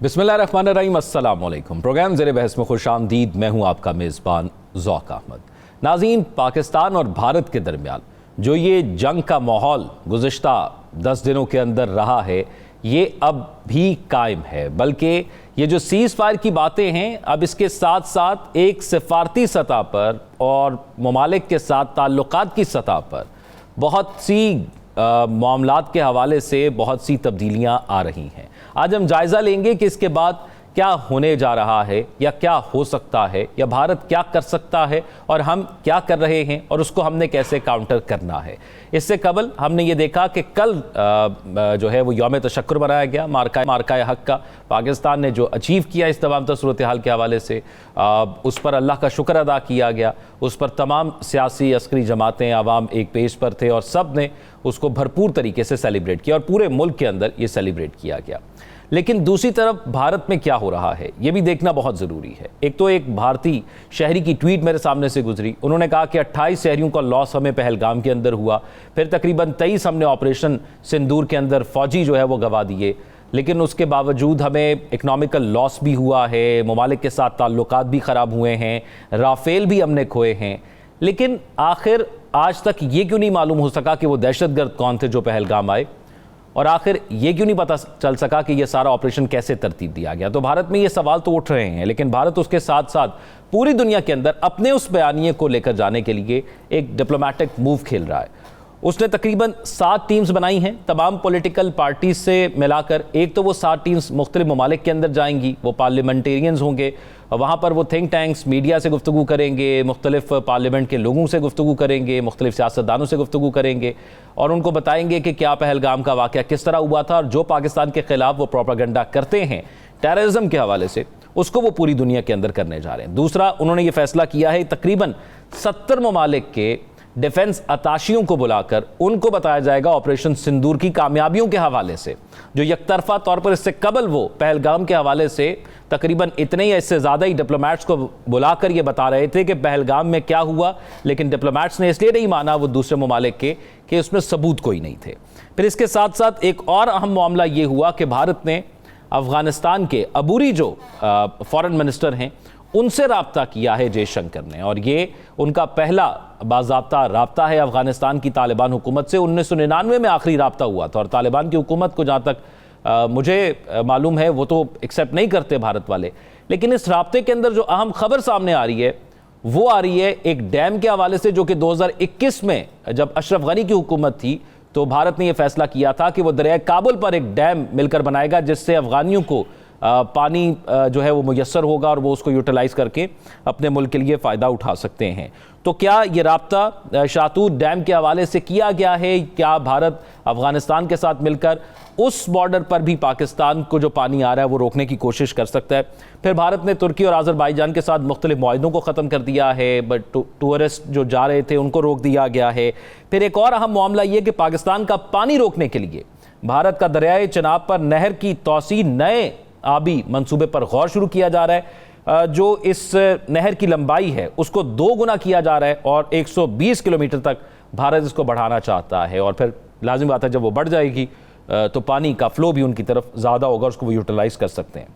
बिस्मिल्लाहिर्रहमानिर्रहीम, अस्सलाम वालेकुम। प्रोग्राम ज़ेरे बहस में खुशामदीद। मैं हूँ आपका मेज़बान ज़ौक़ अहमद। नाज़रीन, पाकिस्तान और भारत के दरमियान जो ये जंग का माहौल गुज़िश्ता 10 दिनों के अंदर रहा है, ये अब भी कायम है। बल्कि ये जो सीज़ फायर की बातें हैं, अब इसके साथ साथ एक सिफारती सतह पर और ममालिक के साथ ताल्लुकात की सतह पर बहुत सी मामलात के हवाले से बहुत सी तब्दीलियां आ रही हैं। आज हम जायज़ा लेंगे कि इसके बाद क्या होने जा रहा है या क्या हो सकता है, या भारत क्या कर सकता है और हम क्या कर रहे हैं और उसको हमने कैसे काउंटर करना है। इससे कबल हमने ये देखा कि कल जो है वो यौम तशक्कुर मनाया गया, मार्का हक का। पाकिस्तान ने जो अचीव किया इस तमाम सूरत हाल के हवाले से, उस पर अल्लाह का शुक्र अदा किया गया। उस पर तमाम सियासी अस्करी जमातें, आवाम एक पेज पर थे और सब ने उसको भरपूर तरीके से सेलिब्रेट किया और पूरे मुल्क के अंदर ये सेलिब्रेट किया गया। लेकिन दूसरी तरफ भारत में क्या हो रहा है, ये भी देखना बहुत ज़रूरी है। एक तो एक भारतीय शहरी की ट्वीट मेरे सामने से गुजरी। उन्होंने कहा कि 28 शहरियों का लॉस हमें पहलगाम के अंदर हुआ, फिर तकरीबन 23 हमने ऑपरेशन सिंदूर के अंदर फ़ौजी जो है वो गवा दिए, लेकिन उसके बावजूद हमें इकनॉमिकल लॉस भी हुआ है, ममालिक के साथ ताल्लुकात भी ख़राब हुए हैं, राफेल भी हमने खोए हैं। लेकिन आखिर आज तक ये क्यों नहीं मालूम हो सका कि वो दहशतगर्द कौन थे जो पहलगाम आए, और आखिर ये क्यों नहीं पता चल सका कि ये सारा ऑपरेशन कैसे तरतीब दिया गया। तो भारत में ये सवाल तो उठ रहे हैं, लेकिन भारत उसके साथ साथ पूरी दुनिया के अंदर अपने उस बयानिए को लेकर जाने के लिए एक डिप्लोमेटिक मूव खेल रहा है। उसने तकरीबन 7 टीम्स बनाई हैं तमाम पॉलिटिकल पार्टीज से मिलाकर। एक तो वो 7 टीम्स मुख्तलिफ ममालिक के अंदर जाएंगी, वो पार्लियामेंटेरियंस होंगे, वहाँ पर वो थिंक टैंक्स मीडिया से गुफ्तगू करेंगे, मुख्तलिफ पार्लियामेंट के लोगों से गुफ्तगू करेंगे, मुख्तलिफ सियासतदानों से गुफ्तगू करेंगे और उनको बताएंगे कि क्या पहलगाम का वाक़या किस तरह हुआ था, और जो पाकिस्तान के ख़िलाफ़ वो प्रोपेगेंडा करते हैं टेररिज्म के हवाले से, उसको वो पूरी दुनिया के अंदर करने जा रहे हैं। दूसरा, उन्होंने ये फैसला किया है तकरीबन 70 ममालिक के डिफेंस अताशियों को बुलाकर उनको बताया जाएगा ऑपरेशन सिंदूर की कामयाबियों के हवाले से, जो यकतरफा तौर पर इससे कबल वो पहलगाम के हवाले से तकरीबन इतने या इससे ज़्यादा ही डिप्लोमेट्स को बुलाकर ये बता रहे थे कि पहलगाम में क्या हुआ, लेकिन डिप्लोमेट्स ने इसलिए नहीं माना वो दूसरे ममालिक के कि उसमें सबूत कोई नहीं थे। फिर इसके साथ साथ एक और अहम मामला ये हुआ कि भारत ने अफ़गानिस्तान के अबूरी जो फॉरेन मिनिस्टर हैं उनसे रब्ता किया है जयशंकर ने, और ये उनका पहला बाज़ाब्ता रब्ता है अफ़गानिस्तान की तालिबान हुकूमत से। 1999 में आखिरी रब्ता हुआ था और तालिबान की हुकूमत को जहाँ तक मुझे मालूम है वो तो एक्सेप्ट नहीं करते भारत वाले। लेकिन इस रब्ते के अंदर जो अहम खबर सामने आ रही है वो आ रही है एक डैम के हवाले से, जो कि 2021 में जब अशरफ गनी की हुकूमत थी तो भारत ने यह फैसला किया था कि वो दरियाए काबुल पर एक डैम मिलकर बनाएगा, जिससे अफ़गानियों को पानी जो है वो मुयस्सर होगा और वो उसको यूटिलाइज़ करके अपने मुल्क के लिए फ़ायदा उठा सकते हैं। तो क्या ये राब्ता शातूत डैम के हवाले से किया गया है? क्या भारत अफ़गानिस्तान के साथ मिलकर उस बॉर्डर पर भी पाकिस्तान को जो पानी आ रहा है वो रोकने की कोशिश कर सकता है? फिर भारत ने तुर्की और आज़रबाईजान के साथ मुख्तलिफ मुआहिदों को ख़त्म कर दिया है, बट टूरिस्ट जो जा रहे थे उनको रोक दिया गया है। फिर एक और अहम मामला ये कि पाकिस्तान का पानी रोकने के लिए भारत का दरियाए चिनाब पर नहर की तोसी नए आबी मंसूबे पर गौर शुरू किया जा रहा है। जो इस नहर की लंबाई है उसको 2 गुना किया जा रहा है और 120 किलोमीटर तक भारत इसको बढ़ाना चाहता है। और फिर लाजिम बात है जब वो बढ़ जाएगी तो पानी का फ्लो भी उनकी तरफ ज़्यादा होगा, उसको वो यूटिलाइज़ कर सकते हैं।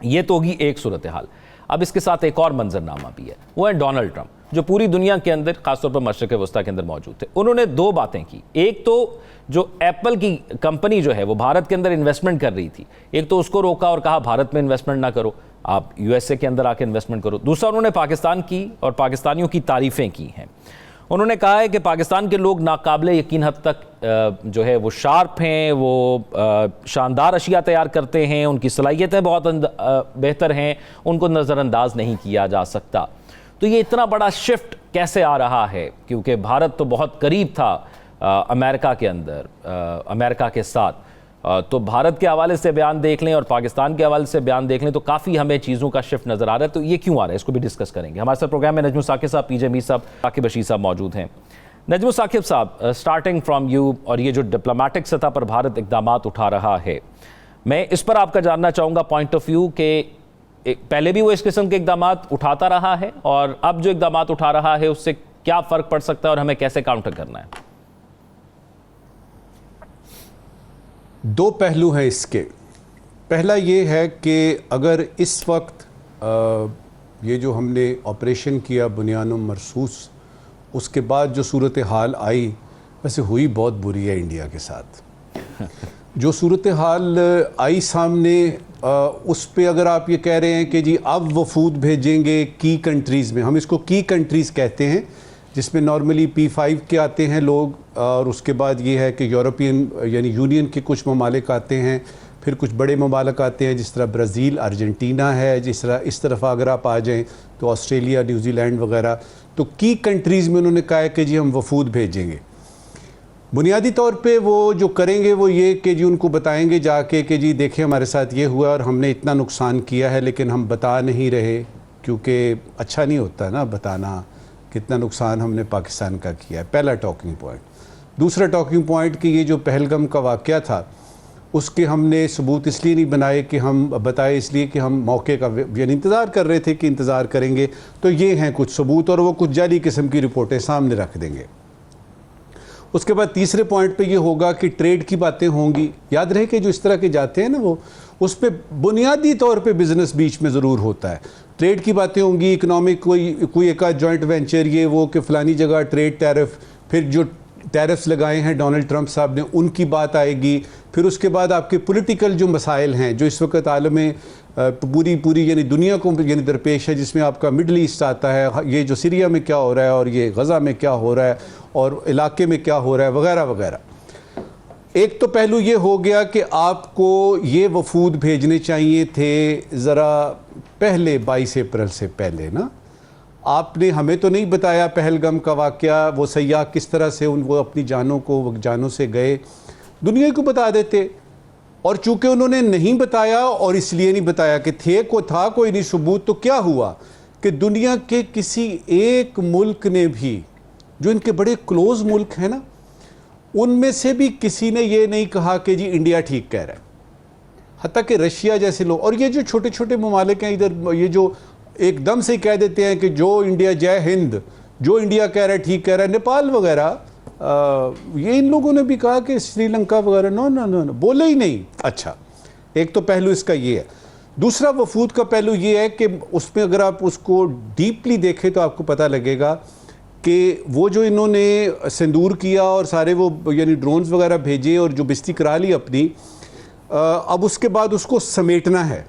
ये तो होगी एक सूरत हाल। अब इसके साथ एक और मंजरनामा भी है, वो है डोनाल्ड ट्रंप, जो पूरी दुनिया के अंदर खासतौर पर मशरिक़ वस्ता के अंदर मौजूद थे। उन्होंने 2 बातें की। एक तो जो एप्पल की कंपनी जो है वो भारत के अंदर इन्वेस्टमेंट कर रही थी, एक तो उसको रोका और कहा भारत में इन्वेस्टमेंट ना करो, आप यूएसए के अंदर आके इन्वेस्टमेंट करो। दूसरा, उन्होंने पाकिस्तान की और पाकिस्तानियों की तारीफ़ें की हैं। उन्होंने कहा है कि पाकिस्तान के लोग नाकाबिले यकीन हद तक जो है वो शार्प हैं, वो शानदार अशिया तैयार करते हैं, उनकी सलाहियतें बहुत बेहतर हैं, उनको नज़रअंदाज नहीं किया जा सकता। तो ये इतना बड़ा शिफ्ट कैसे आ रहा है, क्योंकि भारत तो बहुत करीब था अमेरिका के अंदर, अमेरिका के साथ। तो भारत के हवाले से बयान देख लें और पाकिस्तान के हवाले से बयान देख लें तो काफ़ी हमें चीज़ों का शिफ्ट नज़र आ रहा है। तो ये क्यों आ रहा है, इसको भी डिस्कस करेंगे। हमारे साथ प्रोग्राम में नजमुल साकिब साहब, पीजे मीर साहब, साकिब बशीर साहब मौजूद हैं। नजमुल साकिब साहब, स्टार्टिंग फ्राम यू, और ये जो डिप्लोमेटिक सतह पर भारत इक़दामात उठा रहा है, मैं इस पर आपका जानना चाहूँगा पॉइंट ऑफ व्यू कि पहले भी वो इस किस्म के इक़दामात उठाता रहा है और अब जो इक़दामात उठा रहा है उससे क्या फ़र्क पड़ सकता है और हमें कैसे काउंटर करना है? 2 पहलू हैं इसके। पहला ये है कि अगर इस वक्त ये जो हमने ऑपरेशन किया बुनियानो मरसूस, उसके बाद जो सूरत हाल आई, वैसे हुई बहुत बुरी है इंडिया के साथ। जो सूरत हाल आई सामने, उस पे अगर आप ये कह रहे हैं कि जी अब वफूद भेजेंगे की कंट्रीज़ में, हम इसको की कंट्रीज़ कहते हैं, जिसमें नॉर्मली P5 के आते हैं लोग, और उसके बाद ये है कि यूरोपियन यानी यूनियन के कुछ ममालिक आते हैं, फिर कुछ बड़े ममालिक आते हैं जिस तरह ब्राज़ील, अर्जेंटीना है, जिस तरह इस तरफ अगर आप आ जाएँ तो ऑस्ट्रेलिया, न्यूजीलैंड वगैरह। तो की कंट्रीज़ में उन्होंने कहा है कि जी हम वफूद भेजेंगे। बुनियादी तौर पे वो जो करेंगे वो ये कि जी उनको बताएंगे जाके कि जी देखिए हमारे साथ ये हुआ और हमने इतना नुकसान किया है, लेकिन हम बता नहीं रहे, क्योंकि अच्छा नहीं होता ना बताना कितना नुकसान हमने पाकिस्तान का किया है। पहला टॉकिंग पॉइंट। दूसरा टॉकिंग पॉइंट कि ये जो पहलगाम का वाक़या था, उसके हमने सबूत इसलिए नहीं बनाए कि हम बताए, इसलिए कि हम मौके का यानी इंतज़ार कर रहे थे कि इंतज़ार करेंगे, तो ये हैं कुछ सबूत, और वो कुछ जाली किस्म की रिपोर्टें सामने रख देंगे। उसके बाद तीसरे पॉइंट पे ये होगा कि ट्रेड की बातें होंगी। याद रहे कि जो इस तरह के जाते हैं ना, वो उस पर बुनियादी तौर पे बिज़नेस बीच में ज़रूर होता है। ट्रेड की बातें होंगी, इकनॉमिक कोई एक जॉइंट वेंचर, ये वो कि फ़लानी जगह ट्रेड टैरिफ, फिर जो टैरिफ्स लगाए हैं डोनाल्ड ट्रंप साहब ने, उनकी बात आएगी। फिर उसके बाद आपके पॉलिटिकल जो मसाइल हैं जो इस वक्त आलम में पूरी यानी दुनिया को यानी दरपेश है, जिसमें आपका मिडल ईस्ट आता है, ये जो सीरिया में क्या हो रहा है और ये गज़ा में क्या हो रहा है और इलाके में क्या हो रहा है वगैरह वगैरह। एक तो पहलू ये हो गया कि आपको ये वफूद भेजने चाहिए थे ज़रा पहले, 22 अप्रैल से पहले ना। आपने हमें तो नहीं बताया पहलगाम का वाक़या, वो सयाह किस तरह से वो अपनी जानों से गए, दुनिया को बता देते। और चूंकि उन्होंने नहीं बताया, और इसलिए नहीं बताया कि था कोई नहीं सबूत, तो क्या हुआ कि दुनिया के किसी एक मुल्क ने भी, जो इनके बड़े क्लोज मुल्क हैं ना, उनमें से भी किसी ने ये नहीं कहा कि जी इंडिया ठीक कह रहा है। हत्ता कि रशिया जैसे लोग, और ये जो छोटे छोटे ममालिक हैं इधर, ये जो एकदम से कह देते हैं कि जो इंडिया जय हिंद, जो इंडिया कह रहा है ठीक कह रहा है, नेपाल वगैरह, ये इन लोगों ने भी कहा कि श्रीलंका वगैरह, नो नो नो नो, बोले ही नहीं। अच्छा, एक तो पहलू इसका ये है। दूसरा वफूद का पहलू ये है कि उसमें अगर आप उसको डीपली देखें तो आपको पता लगेगा कि वो जो इन्होंने सिंदूर किया और सारे वो यानी ड्रोन्स वगैरह भेजे और जो बिस्ती करा ली अपनी, अब उसके बाद उसको समेटना है।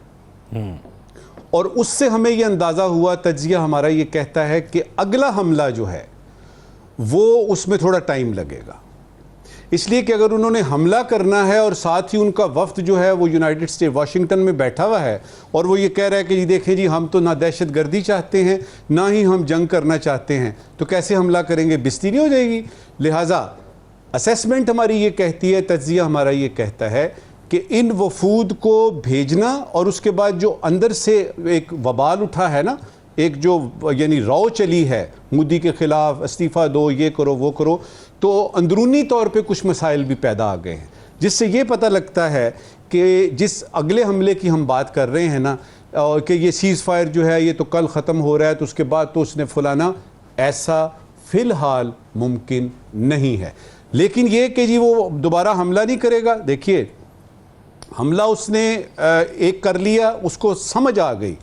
और उससे हमें ये अंदाज़ा हुआ, तज्जिया हमारा ये कहता है कि अगला हमला जो है वो उसमें थोड़ा टाइम लगेगा, इसलिए कि अगर उन्होंने हमला करना है और साथ ही उनका वफ्द जो है वो यूनाइटेड स्टेट वाशिंगटन में बैठा हुआ है और वो ये कह रहा है कि जी देखें जी हम तो ना दहशत गर्दी चाहते हैं ना ही हम जंग करना चाहते हैं, तो कैसे हमला करेंगे, बिस्ती नहीं हो जाएगी। लिहाजा असेसमेंट हमारी ये कहती है, तज्जिया हमारा ये कहता है कि इन वफूद को भेजना, और उसके बाद जो अंदर से एक वबाल उठा है ना, एक जो यानी रौ चली है मोदी के ख़िलाफ़, इस्तीफ़ा दो, ये करो वो करो, तो अंदरूनी तौर पे कुछ मसाइल भी पैदा आ गए हैं, जिससे ये पता लगता है कि जिस अगले हमले की हम बात कर रहे हैं ना, कि ये सीज़ फायर जो है ये तो कल ख़त्म हो रहा है, तो उसके बाद तो उसने फलाना, ऐसा फ़िलहाल मुमकिन नहीं है। लेकिन ये कि जी वो दोबारा हमला नहीं करेगा, देखिए हमला उसने एक कर लिया, उसको समझ आ गई,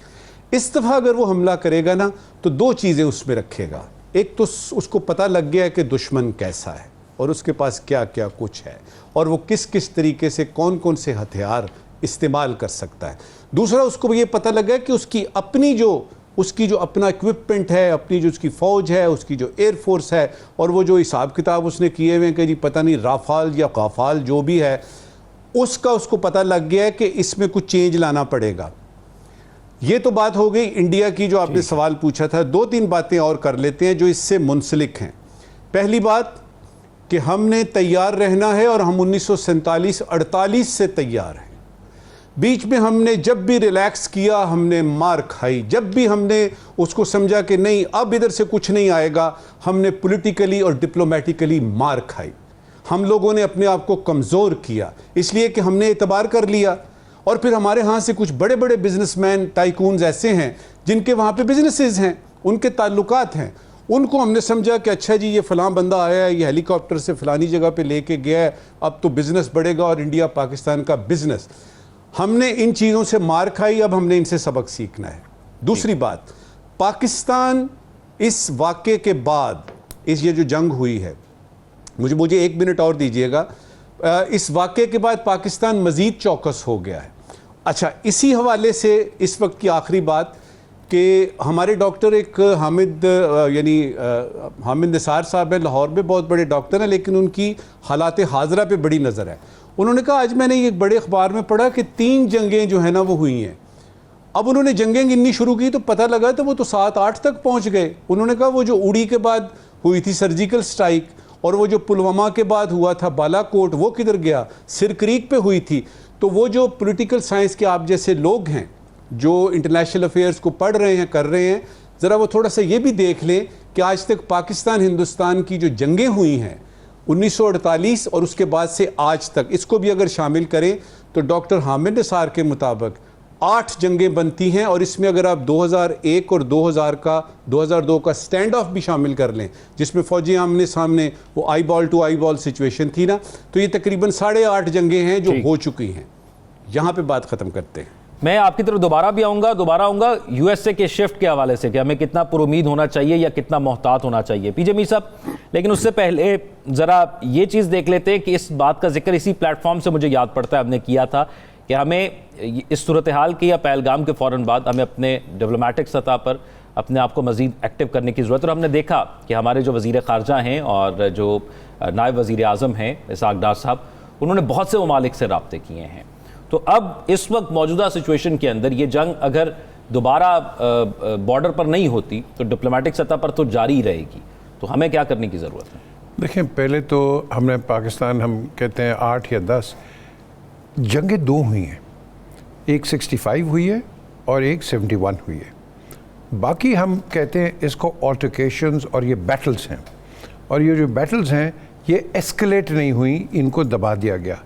इस दफ़ा अगर वो हमला करेगा ना तो दो चीज़ें उसमें रखेगा। एक तो उसको पता लग गया है कि दुश्मन कैसा है और उसके पास क्या क्या कुछ है और वो किस किस तरीके से कौन कौन से हथियार इस्तेमाल कर सकता है। दूसरा, उसको ये पता लगा कि उसकी जो अपना इक्विपमेंट है, अपनी जो उसकी फ़ौज है, उसकी जो एयरफोर्स है, और वो जो हिसाब किताब उसने किए हुए हैं कि जी पता नहीं राफाल या काफाल जो भी है, उसको पता लग गया है कि इसमें कुछ चेंज लाना पड़ेगा। ये तो बात हो गई इंडिया की, जो आपने सवाल पूछा था। दो तीन बातें और कर लेते हैं जो इससे मुंसलिक हैं। पहली बात कि हमने तैयार रहना है और हम 1947-48 से तैयार हैं। बीच में हमने जब भी रिलैक्स किया हमने मार खाई, जब भी हमने उसको समझा कि नहीं अब इधर से कुछ नहीं आएगा, हमने पॉलिटिकली और डिप्लोमेटिकली मार खाई। हम लोगों ने अपने आप को कमज़ोर किया इसलिए कि हमने एतबार कर लिया। और फिर हमारे यहाँ से कुछ बड़े बड़े बिजनेसमैन, टाइकून्स ऐसे हैं जिनके वहाँ पे बिजनेसेस हैं, उनके ताल्लुकात हैं, उनको हमने समझा कि अच्छा जी ये फ़लाँ बंदा आया है, ये हेलीकॉप्टर से फ़लानी जगह पे लेके गया है, अब तो बिज़नेस बढ़ेगा और इंडिया पाकिस्तान का बिज़नेस। हमने इन चीज़ों से मार खाई, अब हमने इनसे सबक सीखना है। दूसरी बात, पाकिस्तान इस वाक़े के बाद, ये जो जंग हुई है, मुझे 1 मिनट और दीजिएगा, इस वाक़े के बाद पाकिस्तान मज़ीद चौकस हो गया है। अच्छा, इसी हवाले से इस वक्त की आखिरी बात कि हमारे डॉक्टर एक हामिद निसार साहब हैं, लाहौर में बहुत बड़े डॉक्टर हैं, लेकिन उनकी हालात हाज़रा पे बड़ी नज़र है। उन्होंने कहा, आज मैंने एक बड़े अखबार में पढ़ा कि 3 जंगें जो है ना वो हुई हैं। अब उन्होंने जंगें गिननी शुरू की तो पता लगा तो वो तो 7-8 तक पहुंच गए। उन्होंने कहा वो जो उड़ी के बाद हुई थी सर्जिकल स्ट्राइक, और वो जो पुलवामा के बाद हुआ था बालाकोट, वो किधर गया, सिर क्रीक पे हुई थी। तो वो जो पॉलिटिकल साइंस के आप जैसे लोग हैं जो इंटरनेशनल अफेयर्स को पढ़ रहे हैं, कर रहे हैं, ज़रा वो थोड़ा सा ये भी देख लें कि आज तक पाकिस्तान हिंदुस्तान की जो जंगें हुई हैं 1948 और उसके बाद से आज तक, इसको भी अगर शामिल करें तो डॉक्टर हामिद निसार के मुताबिक 8 जंगें बनती हैं। और इसमें अगर आप 2001 और 2002 का स्टैंड ऑफ भी शामिल कर लें, जिसमें फौजी आमने सामने वो eyeball to eyeball situation थी ना, तो ये तकरीबन 8.5 जंगें हैं जो हो चुकी हैं। यहाँ पे बात ख़त्म करते हैं। मैं आपकी तरफ दोबारा आऊंगा यूएसए के शिफ्ट के हवाले से कि हमें कितना पुरुमीद होना चाहिए या कितना मोहतात होना चाहिए, पीजे मीर साहब। लेकिन उससे पहले ज़रा ये चीज़ देख लेते हैं कि इस बात का जिक्र इसी प्लेटफॉर्म से मुझे याद पड़ता है हमने किया था कि हमें इस सूरत हाल की या पहलगाम के फ़ौरन बाद हमें अपने डिप्लोमेटिक सतह पर अपने आप को मज़ीद एक्टिव करने की ज़रूरत है। और हमने देखा कि हमारे जो वज़ीर ख़ारजा हैं और जो नायब वज़ीर आज़म हैं इसहाक़ डार साहब, उन्होंने बहुत से ममालिक से राब्ते किए हैं। तो अब इस वक्त मौजूदा सिचुएशन के अंदर ये जंग अगर दोबारा बॉर्डर पर नहीं होती तो डिप्लोमेटिक सतह पर तो जारी रहेगी, तो हमें क्या करने की ज़रूरत है? देखें, पहले तो हमने पाकिस्तान, हम कहते हैं 8 या 10 जंगें 2 हुई हैं, एक 65 हुई है और एक 71 हुई है। बाकी हम कहते हैं इसको ऑल्टरकेशंस और ये बैटल्स हैं, और ये जो बैटल्स हैं ये एस्केलेट नहीं हुई, इनको दबा दिया गया।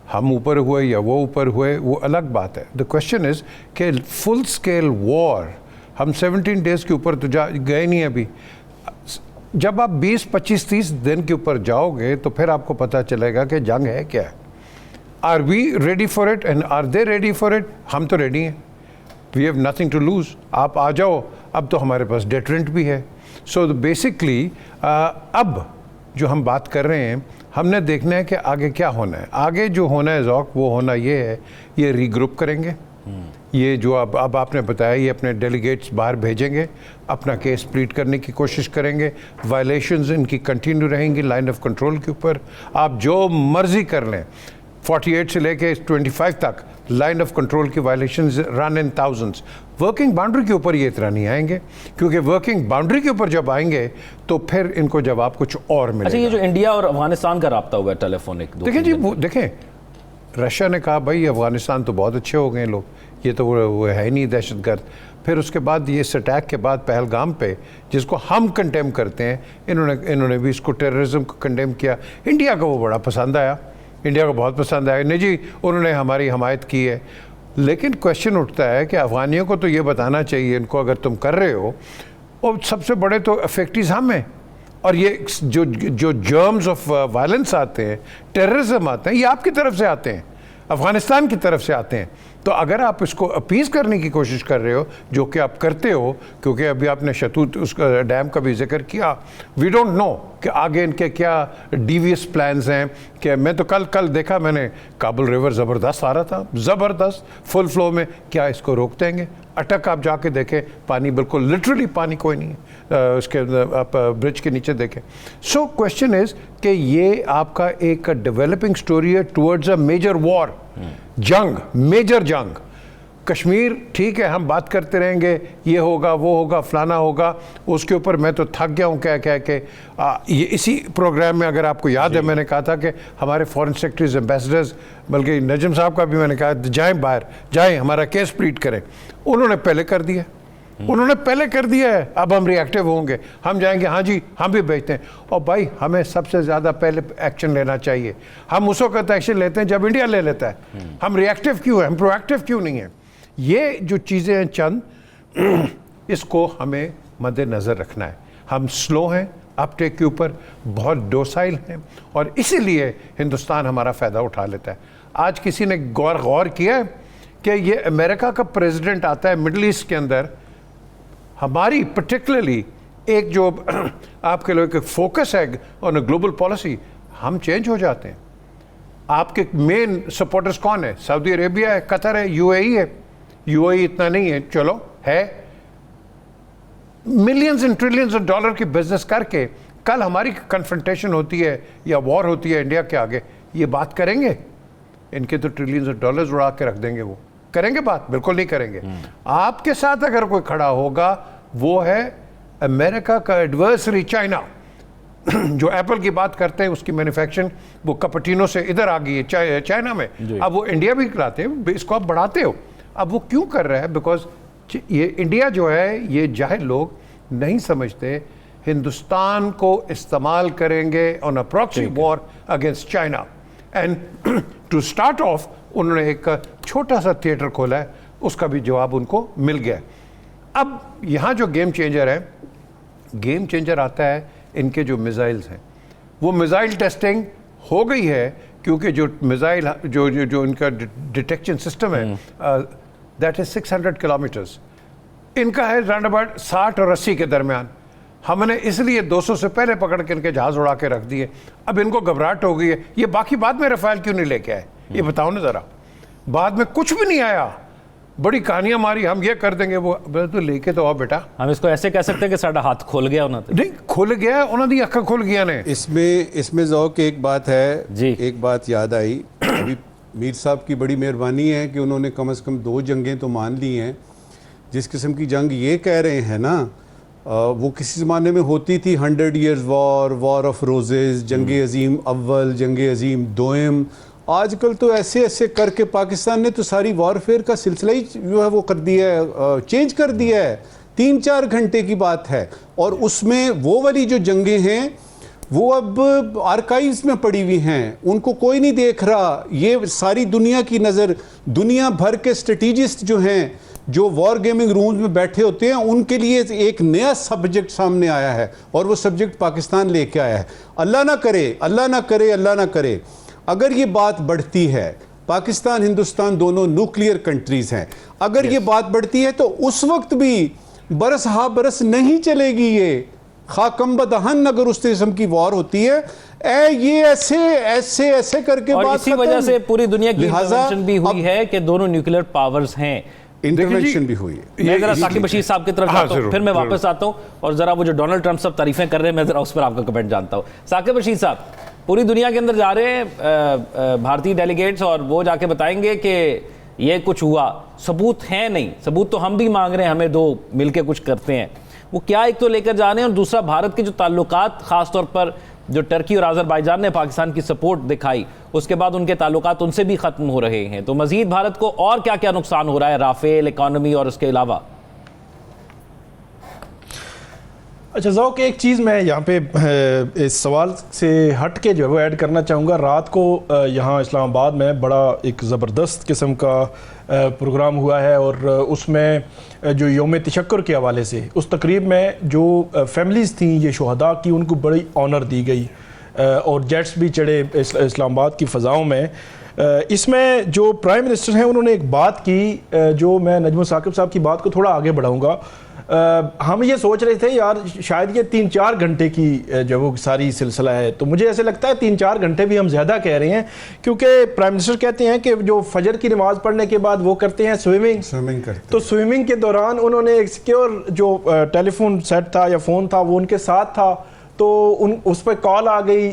हम ऊपर हुए या वो ऊपर हुए वो अलग बात है। द क्वेश्चन इज़ कि फुल स्केल वॉर हम 17 डेज़ के ऊपर तो गए नहीं अभी। जब आप 20, 25, 30 दिन के ऊपर जाओगे तो फिर आपको पता चलेगा कि जंग है क्या है। Are we ready for it and are they ready for it? हम तो रेडी हैं, we have nothing to lose. आप आ जाओ, अब तो हमारे पास डेटरेंट भी है। सो बेसिकली अब जो हम बात कर रहे हैं, हमने देखना है कि आगे क्या होना है। आगे जो होना है ज़ौक, वो होना ये है, ये रीग्रुप करेंगे। ये जो अब आपने बताया, ये अपने डेलीगेट्स बाहर भेजेंगे, अपना केस प्लीट करने की कोशिश करेंगे। वायलेशंस इनकी कंटिन्यू रहेंगी लाइन ऑफ कंट्रोल के ऊपर। आप जो मर्जी कर लें, 48 से लेके 25 तक लाइन ऑफ कंट्रोल की violations run in thousands. Working boundary के ऊपर ये इतना नहीं आएंगे, क्योंकि वर्किंग बाउंड्री के ऊपर जब आएंगे तो फिर इनको जवाब कुछ और मिलेगा। अच्छा, ये जो इंडिया और अफगानिस्तान का राब्ता हुआ है टेलीफोनिक, देखें जी, देखें, रशिया ने कहा भाई अफगानिस्तान तो बहुत अच्छे हो गए लोग, ये तो वो है ही नहीं दहशतगर्द। फिर उसके बाद ये इस अटैक के बाद पहलगाम पे, जिसको हम कंडेम करते हैं, इन्होंने भी इसको टेररिज्म को कंडेम किया। इंडिया को वो बड़ा पसंद आया, इंडिया को बहुत पसंद आया, नहीं जी उन्होंने हमारी हमायत की है। लेकिन क्वेश्चन उठता है कि अफगानियों को तो ये बताना चाहिए इनको, अगर तुम कर रहे हो, और सबसे बड़े तो अफेक्टीज हम हैं, और ये जो जर्म्स ऑफ वायलेंस आते हैं, टेररिज्म आते हैं, ये आपकी तरफ से आते हैं, अफ़गानिस्तान की तरफ से आते हैं। तो अगर आप इसको अपीज़ करने की कोशिश कर रहे हो, जो कि आप करते हो, क्योंकि अभी आपने शतूत उसका डैम का भी जिक्र किया, वी डोंट नो कि आगे इनके क्या डीवियस प्लान्स हैं। कि मैं तो कल देखा मैंने, काबुल रिवर ज़बरदस्त आ रहा था, ज़बरदस्त फुल फ्लो में, क्या इसको रोक देंगे? अटक आप जाके देखें, पानी बिल्कुल लिटरली पानी कोई नहीं है, उसके आप ब्रिज के नीचे देखें। सो क्वेश्चन इज़ कि ये आपका एक डेवलपिंग स्टोरी है टुवर्ड्स अ मेजर वॉर, जंग, मेजर जंग। कश्मीर ठीक है, हम बात करते रहेंगे, ये होगा वो होगा फलाना होगा, उसके ऊपर मैं तो थक गया हूँ कह के। ये इसी प्रोग्राम में अगर आपको याद है, मैंने कहा था कि हमारे फॉरेन सेक्रेटरीज, एम्बेसडर्स, बल्कि नजम साहब का भी मैंने कहा जाएं बाहर, जाएं हमारा केस प्लीट करें। उन्होंने पहले कर दिया, उन्होंने पहले कर दिया है। अब हम रिएक्टिव होंगे, हम जाएंगे, हाँ जी हम भी भेजते हैं। और भाई हमें सबसे ज़्यादा पहले एक्शन लेना चाहिए। हम उस वक्त एक्शन लेते हैं जब इंडिया ले लेता है। हम रिएक्टिव क्यों हैं, हम प्रोएक्टिव क्यों नहीं हैं? ये जो चीज़ें हैं चंद, इसको हमें मद्देनज़र रखना है। हम स्लो हैं अपटेक के ऊपर, बहुत डोसाइल हैं, और इसीलिए हिंदुस्तान हमारा फ़ायदा उठा लेता है। आज किसी ने गौर किया है कि ये अमेरिका का प्रेसिडेंट आता है मिडल ईस्ट के अंदर, हमारी पर्टिकुलरली एक जो आपके लोगों का फोकस है ऑन ग्लोबल पॉलिसी, हम चेंज हो जाते हैं। आपके मेन सपोर्टर्स कौन है? सऊदी अरेबिया है, कतर है, यूएई है। यूएई इतना नहीं है, चलो है, millions and trillions of dollar की बिजनेस करके कल हमारी कन्फ्रंटेशन होती है या वॉर होती है इंडिया के आगे, ये बात करेंगे? इनके तो ट्रिलियंस ऑफ डॉलर्स उड़ा के रख देंगे। वो करेंगे बात? बिल्कुल नहीं करेंगे। आपके साथ अगर कोई खड़ा होगा वो है अमेरिका का एडवर्सरी चाइना। जो एप्पल की बात करते हैं उसकी मैन्युफैक्चरिंग वो कपटिनो से इधर आ गई है चाइना में, अब वो इंडिया भी लाते हैं, इसको आप बढ़ाते हो। अब वो क्यों कर रहा है? बिकॉज ये इंडिया जो है, ये जाहिल लोग नहीं समझते, हिंदुस्तान को इस्तेमाल करेंगे on a proxy war against China. And to start off उन्होंने एक छोटा सा थिएटर खोला है, उसका भी जवाब उनको मिल गया। अब यहाँ जो गेम चेंजर है, गेम चेंजर आता है इनके जो मिसाइल्स हैं। वो मिसाइल टेस्टिंग हो गई है क्योंकि जो मिसाइल जो इनका डिटेक्शन सिस्टम है दैट इज 600 किलोमीटर्स, इनका है राउंड अबाउट 60 और 80 के दरमियान। हमने इसलिए 200 से पहले पकड़ के इनके जहाज उड़ा के रख दिए। अब इनको घबराहट हो गई है, ये बाकी बाद में रफाल क्यों नहीं लेके आए? ये बताओ ना ज़रा। बाद में कुछ भी नहीं आया, बड़ी कहानियां मारी, हम ये कर देंगे वो, तो लेके तो आओ बेटा। हम इसको ऐसे कह सकते हैं कि साਡਾ हाथ खुल गया उन्होंने। नहीं खुल गया, उन्होंने अक्खा खुल गया ने। इसमें ज़ौक़ एक बात है जी, एक बात याद आई। अभी मीर साहब की बड़ी मेहरबानी है कि उन्होंने कम से कम 2 जंगें तो मान ली हैं। जिस किस्म की जंग ये कह रहे हैं ना, वो किसी ज़माने में होती थी 100 ईयर्स वॉर ऑफ रोजेज़, जंग अज़ीम अव्वल, जंग अज़ीम दोयम। आजकल तो ऐसे ऐसे करके पाकिस्तान ने तो सारी वॉरफेयर का सिलसिला ही जो है वो कर दिया है, चेंज कर दिया है। 3-4 घंटे की बात है, और उसमें वो वाली जो जंगें हैं वो अब आर्काइव्स में पड़ी हुई हैं, उनको कोई नहीं देख रहा। ये सारी दुनिया की नज़र, दुनिया भर के स्ट्रेटिजिस्ट जो हैं, जो वॉर गेमिंग रूम्स में बैठे होते हैं, उनके लिए एक नया सब्जेक्ट सामने आया है, और वो सब्जेक्ट पाकिस्तान लेके आया है। अल्लाह ना करे, अल्लाह ना करे, अल्लाह ना करे, अगर ये बात बढ़ती है, पाकिस्तान हिंदुस्तान दोनों न्यूक्लियर कंट्रीज़ हैं, अगर ये बात बढ़ती है तो उस वक्त भी बरस हा बरस नहीं चलेगी। ये खाकम दहन अगर उस किस्म की वॉर होती है, ये ऐसे ऐसे ऐसे करके और बात इसी वजह से पूरी दुनिया की इंटरवेंशन भी हुई है कि दोनों न्यूक्लियर पावर्स हैं, इंटरवेंशन भी हुई है। मैं जरा साकिब बशीर साहब की तरफ जाता हूं, फिर मैं वापस आता हूं, और जरा वो जो डोनाल्ड ट्रंप सब तारीफें कर रहे हैं, मैं जरा उस पर आपका कमेंट जानता हूं। साकिब बशीर साहब, पूरी दुनिया के अंदर जा रहे हैं भारतीय डेलीगेट्स, और वो जाके बताएंगे कि ये कुछ हुआ, सबूत है नहीं, सबूत तो हम भी मांग रहे हैं, हमें दो, मिलके कुछ करते हैं। वो क्या एक तो लेकर जा रहे हैं, और दूसरा भारत के जो ताल्लुकात, खासतौर पर जो टर्की और आज़रबाईजान ने पाकिस्तान की सपोर्ट दिखाई, उसके बाद उनके ताल्लुकात उनसे भी ख़त्म हो रहे हैं। तो मज़ीद भारत को और क्या क्या नुकसान हो रहा है, राफेल, इकॉनमी और उसके अलावा? अच्छा ज़ौक़, एक चीज़ मैं यहाँ पे इस सवाल से हट के जो है वो ऐड करना चाहूँगा। रात को यहाँ इस्लामाबाद में बड़ा एक ज़बरदस्त किस्म का प्रोग्राम हुआ है, और उसमें जो यौम तशक्कुर के हवाले से उस तकरीब में जो फैमिलीज़ थी ये शुहदा की, उनको बड़ी ऑनर दी गई, और जेट्स भी चढ़े इस्लामाबाद की फ़ज़ाओं में। इसमें जो प्राइम मिनिस्टर हैं उन्होंने एक बात की, जो मैं नजमुल साकिब साहब की बात को थोड़ा आगे बढ़ाऊँगा। हम ये सोच रहे थे यार शायद ये 3-4 घंटे की जो वो सारी सिलसिला है, तो मुझे ऐसे लगता है 3-4 घंटे भी हम ज़्यादा कह रहे हैं, क्योंकि प्राइम मिनिस्टर कहते हैं कि जो फजर की नमाज़ पढ़ने के बाद वो करते हैं स्विमिंग करते। तो स्विमिंग के दौरान उन्होंने एक सिक्योर जो टेलीफोन सेट था या फ़ोन था वो उनके साथ था, तो उस पर कॉल आ गई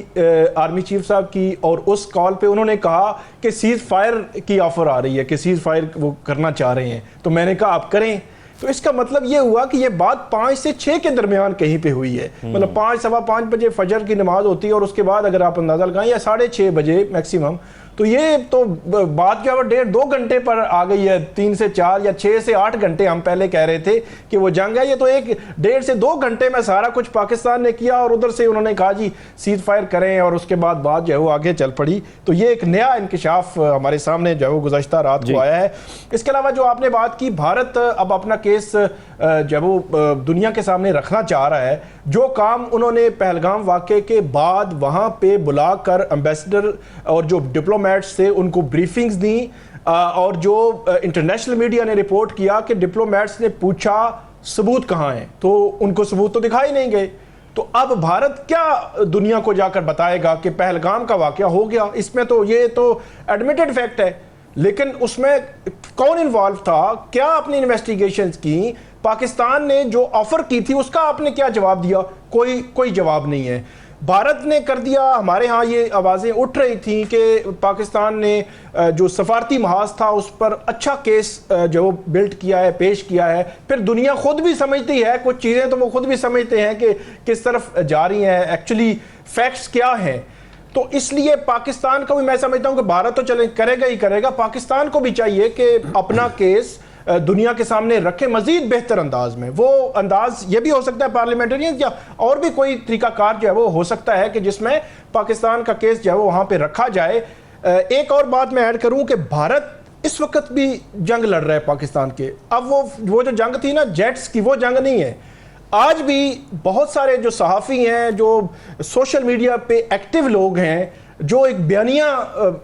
आर्मी चीफ साहब की, और उस कॉल पे उन्होंने कहा कि सीज़ फायर की ऑफ़र आ रही है, कि सीज़ फायर वो करना चाह रहे हैं। तो मैंने कहा आप करें। तो इसका मतलब ये हुआ कि ये बात 5 से 6 के दरमियान कहीं पे हुई है, मतलब 5, सवा 5 बजे फजर की नमाज होती है, और उसके बाद अगर आप अंदाज़ा लगाएं या 6:30 बजे मैक्सिमम, तो ये तो बात क्या 1.5-2 घंटे पर आ गई है। 3 से 4 या 6 से 8 घंटे हम पहले कह रहे थे कि वो जंग है, ये तो 1.5 से 2 घंटे में सारा कुछ पाकिस्तान ने किया, और उधर से उन्होंने कहा जी सीज फायर करें, और उसके बाद बात जो है वो आगे चल पड़ी। तो ये एक नया इंकशाफ हमारे सामने जो है वो गुज़श्ता रात को आया है। इसके अलावा जो आपने बात की, भारत अब अपना केस जब वो दुनिया के सामने रखना चाह रहा है, जो काम उन्होंने पहलगाम वाक़े के बाद वहाँ पे बुलाकर एम्बेसडर और जो डिप्लोमेट डिप्लोमेट्स से उनको ब्रीफिंग्स दी, और जो इंटरनेशनल मीडिया ने रिपोर्ट किया कि डिप्लोमेट्स ने पूछा सबूत कहाँ हैं, तो उनको सबूत तो दिखाई नहीं गए। तो अब भारत क्या दुनिया को जाकर बताएगा कि पहलगाम का वाकया हो गया? इसमें तो ये तो एडमिटेड फैक्ट है, लेकिन उसमें कौन इन्वॉल्व था, क्या अपनी इन्वेस्टिगेशंस की, पाकिस्तान ने जो ऑफर की थी उसका आपने क्या जवाब दिया? कोई जवाब नहीं है। भारत ने कर दिया। हमारे यहाँ ये आवाज़ें उठ रही थी कि पाकिस्तान ने जो सफारती महाज था उस पर अच्छा केस जो बिल्ड किया है, पेश किया है। फिर दुनिया खुद भी समझती है, कुछ चीज़ें तो वो खुद भी समझते हैं कि किस तरफ जा रही हैं, एक्चुअली फैक्ट्स क्या हैं। तो इसलिए पाकिस्तान को भी मैं समझता हूँ कि भारत तो चले करेगा ही करेगा, पाकिस्तान को भी चाहिए कि अपना केस दुनिया के सामने रखे मजीद बेहतर अंदाज में। वो अंदाज ये भी हो सकता है पार्लियामेंटेरियन या और भी कोई तरीकाकार जो है वो हो सकता है कि जिसमें पाकिस्तान का केस जो है वो वहाँ पे रखा जाए। एक और बात मैं ऐड करूँ कि भारत इस वक्त भी जंग लड़ रहा है पाकिस्तान के। अब वो जो जंग थी ना जेट्स की, वो जंग नहीं है। आज भी बहुत सारे जो सहाफ़ी हैं, जो सोशल मीडिया पे एक्टिव लोग हैं, जो एक बयानिया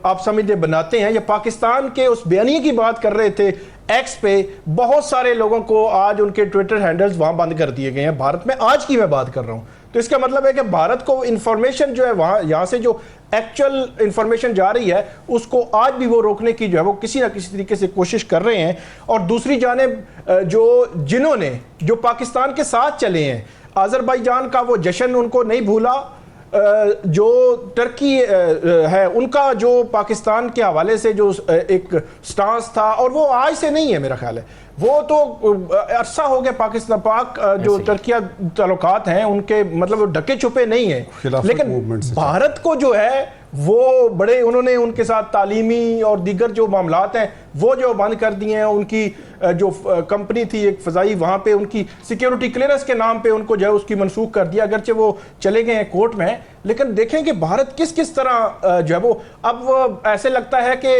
आप समझे बनाते हैं या पाकिस्तान के उस बयानिए की बात कर रहे थे एक्स पे, बहुत सारे लोगों को आज उनके ट्विटर हैंडल्स वहां बंद कर दिए गए हैं भारत में। आज की मैं बात कर रहा हूं। तो इसका मतलब है कि भारत को इंफॉर्मेशन जो है वहां यहाँ से जो एक्चुअल इंफॉर्मेशन जा रही है उसको आज भी वो रोकने की जो है वो किसी ना किसी तरीके से कोशिश कर रहे हैं। और दूसरी जानिब जिन्होंने जो पाकिस्तान के साथ चले हैं, अजरबैजान का वो जश्न उनको नहीं भूला, जो टर्की है उनका जो पाकिस्तान के हवाले से जो एक स्टांस था, और वो आज से नहीं है मेरा ख्याल है, वो तो अरसा हो गया पाकिस्तान पाक जो टर्किया ताल्लुकात हैं उनके मतलब ढके छुपे नहीं है। लेकिन भारत को जो है वो बड़े उन्होंने उनके साथ तालीमी और दीगर जो मामलात हैं वो जो बंद कर दिए हैं। उनकी जो कंपनी थी एक फ़ज़ाई, वहाँ पे उनकी सिक्योरिटी क्लियरेंस के नाम पे उनको जो है उसकी मनसूख कर दिया, अगरचे वो चले गए हैं कोर्ट में। लेकिन देखें कि भारत किस किस तरह जो है वो अब ऐसे लगता है कि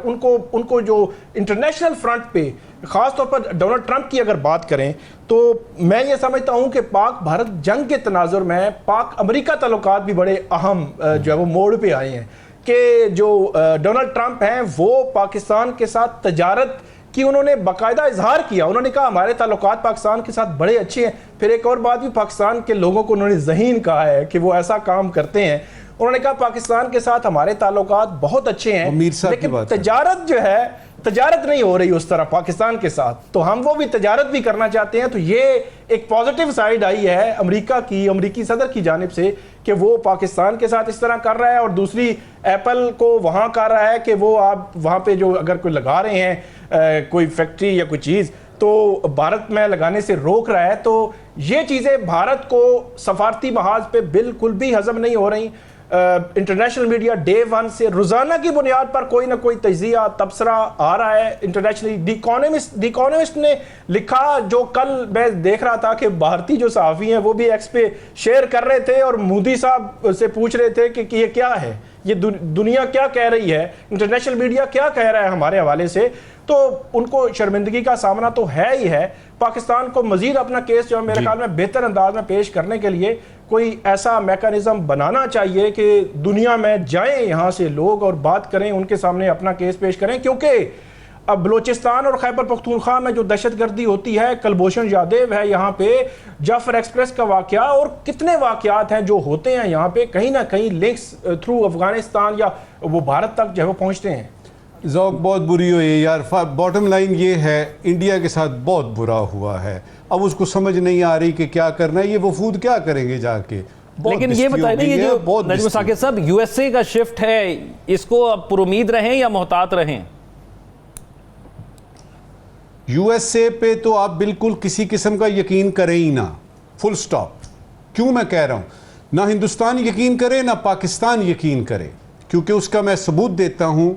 उनको जो इंटरनेशनल फ्रंट पे ख़ास तौर पर डोनाल्ड ट्रंप की अगर बात करें तो मैं ये समझता हूँ कि पाक भारत जंग के तनाजुर में पाक अमेरिका ताल्लुकात भी बड़े अहम जो है वो मोड़ पे आए हैं कि जो डोनाल्ड ट्रंप हैं वो पाकिस्तान के साथ तजारत की उन्होंने बाकायदा इजहार किया। उन्होंने कहा हमारे ताल्लुकात पाकिस्तान के साथ बड़े अच्छे हैं। फिर एक और बात भी पाकिस्तान के लोगों को उन्होंने ज़हीन कहा है कि वो ऐसा काम करते हैं। उन्होंने कहा पाकिस्तान के साथ हमारे ताल्लुकात बहुत अच्छे हैं, लेकिन तजारत जो है तजारत नहीं हो रही उस तरह पाकिस्तान के साथ, तो हम वो भी तजारत भी करना चाहते हैं। तो ये एक पॉजिटिव साइड आई है अमेरिकी सदर की जानिब से कि वो पाकिस्तान के साथ इस तरह कर रहा है, और दूसरी एप्पल को वहाँ कर रहा है कि वो आप वहाँ पे जो अगर कोई लगा रहे हैं कोई फैक्ट्री या कोई चीज़ तो भारत में लगाने से रोक रहा है। तो ये चीज़ें भारत को सफारती महाज पे बिल्कुल भी हजम नहीं हो रही। इंटरनेशनल मीडिया डे वन से रोजाना की बुनियाद पर कोई ना कोई तजिया तबसरा आ रहा है। इंटरनेशनली द इकोनॉमिस्ट ने लिखा, जो कल मैं देख रहा था कि भारतीय जो सहाफ़ी हैं वो भी एक्स पे शेयर कर रहे थे और मोदी साहब से पूछ रहे थे कि ये क्या है, ये दुनिया क्या कह रही है, इंटरनेशनल मीडिया क्या कह रहा है हमारे हवाले से। तो उनको शर्मिंदगी का सामना तो है ही है। पाकिस्तान को मजीद अपना केस जो है मेरे ख्याल में बेहतर अंदाज में पेश करने के लिए कोई ऐसा मैकेनिज्म बनाना चाहिए कि दुनिया में जाएं यहाँ से लोग और बात करें, उनके सामने अपना केस पेश करें। क्योंकि अब बलोचिस्तान और खैबर पख्तूनख्वा में जो दहशतगर्दी होती है, कलभूषण जादेव है यहाँ पे, जाफर एक्सप्रेस का वाकया और कितने वाकयात हैं जो होते हैं यहाँ पे, कहीं ना कहीं लिंक्स थ्रू अफगानिस्तान या वो भारत तक जो है वो पहुँचते हैं। ज़ौक बहुत बुरी हुई है यार। बॉटम लाइन ये है, इंडिया के साथ बहुत बुरा हुआ है। अब उसको समझ नहीं आ रही कि क्या करना है, ये वफूद क्या करेंगे जाके। लेकिन ये बताइए ना, ये जो नजम साकिब साहब यूएसए का शिफ्ट है, इसको अब पुरुमीद रहें या मोहतात रहें? यूएसए पे तो आप बिल्कुल किसी किस्म का यकीन करें ही ना, फुल स्टॉप। क्यों मैं कह रहा हूँ, ना हिंदुस्तान यकीन करे ना पाकिस्तान यकीन करे, क्योंकि उसका मैं सबूत देता हूँ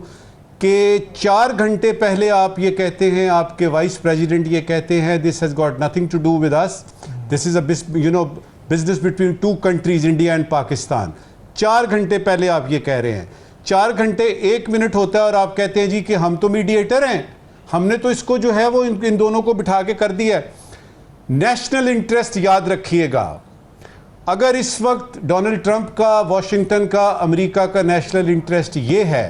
कि 4 घंटे पहले आप ये कहते हैं, आपके वाइस प्रेसिडेंट ये कहते हैं this has got nothing to do with us, this is a business between 2 countries India and Pakistan. 4 घंटे पहले आप ये कह रहे हैं। 4 घंटे 1 मिनट होता है और आप कहते हैं जी कि हम तो मीडिएटर हैं, हमने तो इसको जो है वो इन दोनों को बिठा के कर दिया है। नेशनल इंटरेस्ट याद रखिएगा, अगर इस वक्त डोनाल्ड ट्रंप का, वॉशिंगटन का, अमेरिका का नेशनल इंटरेस्ट ये है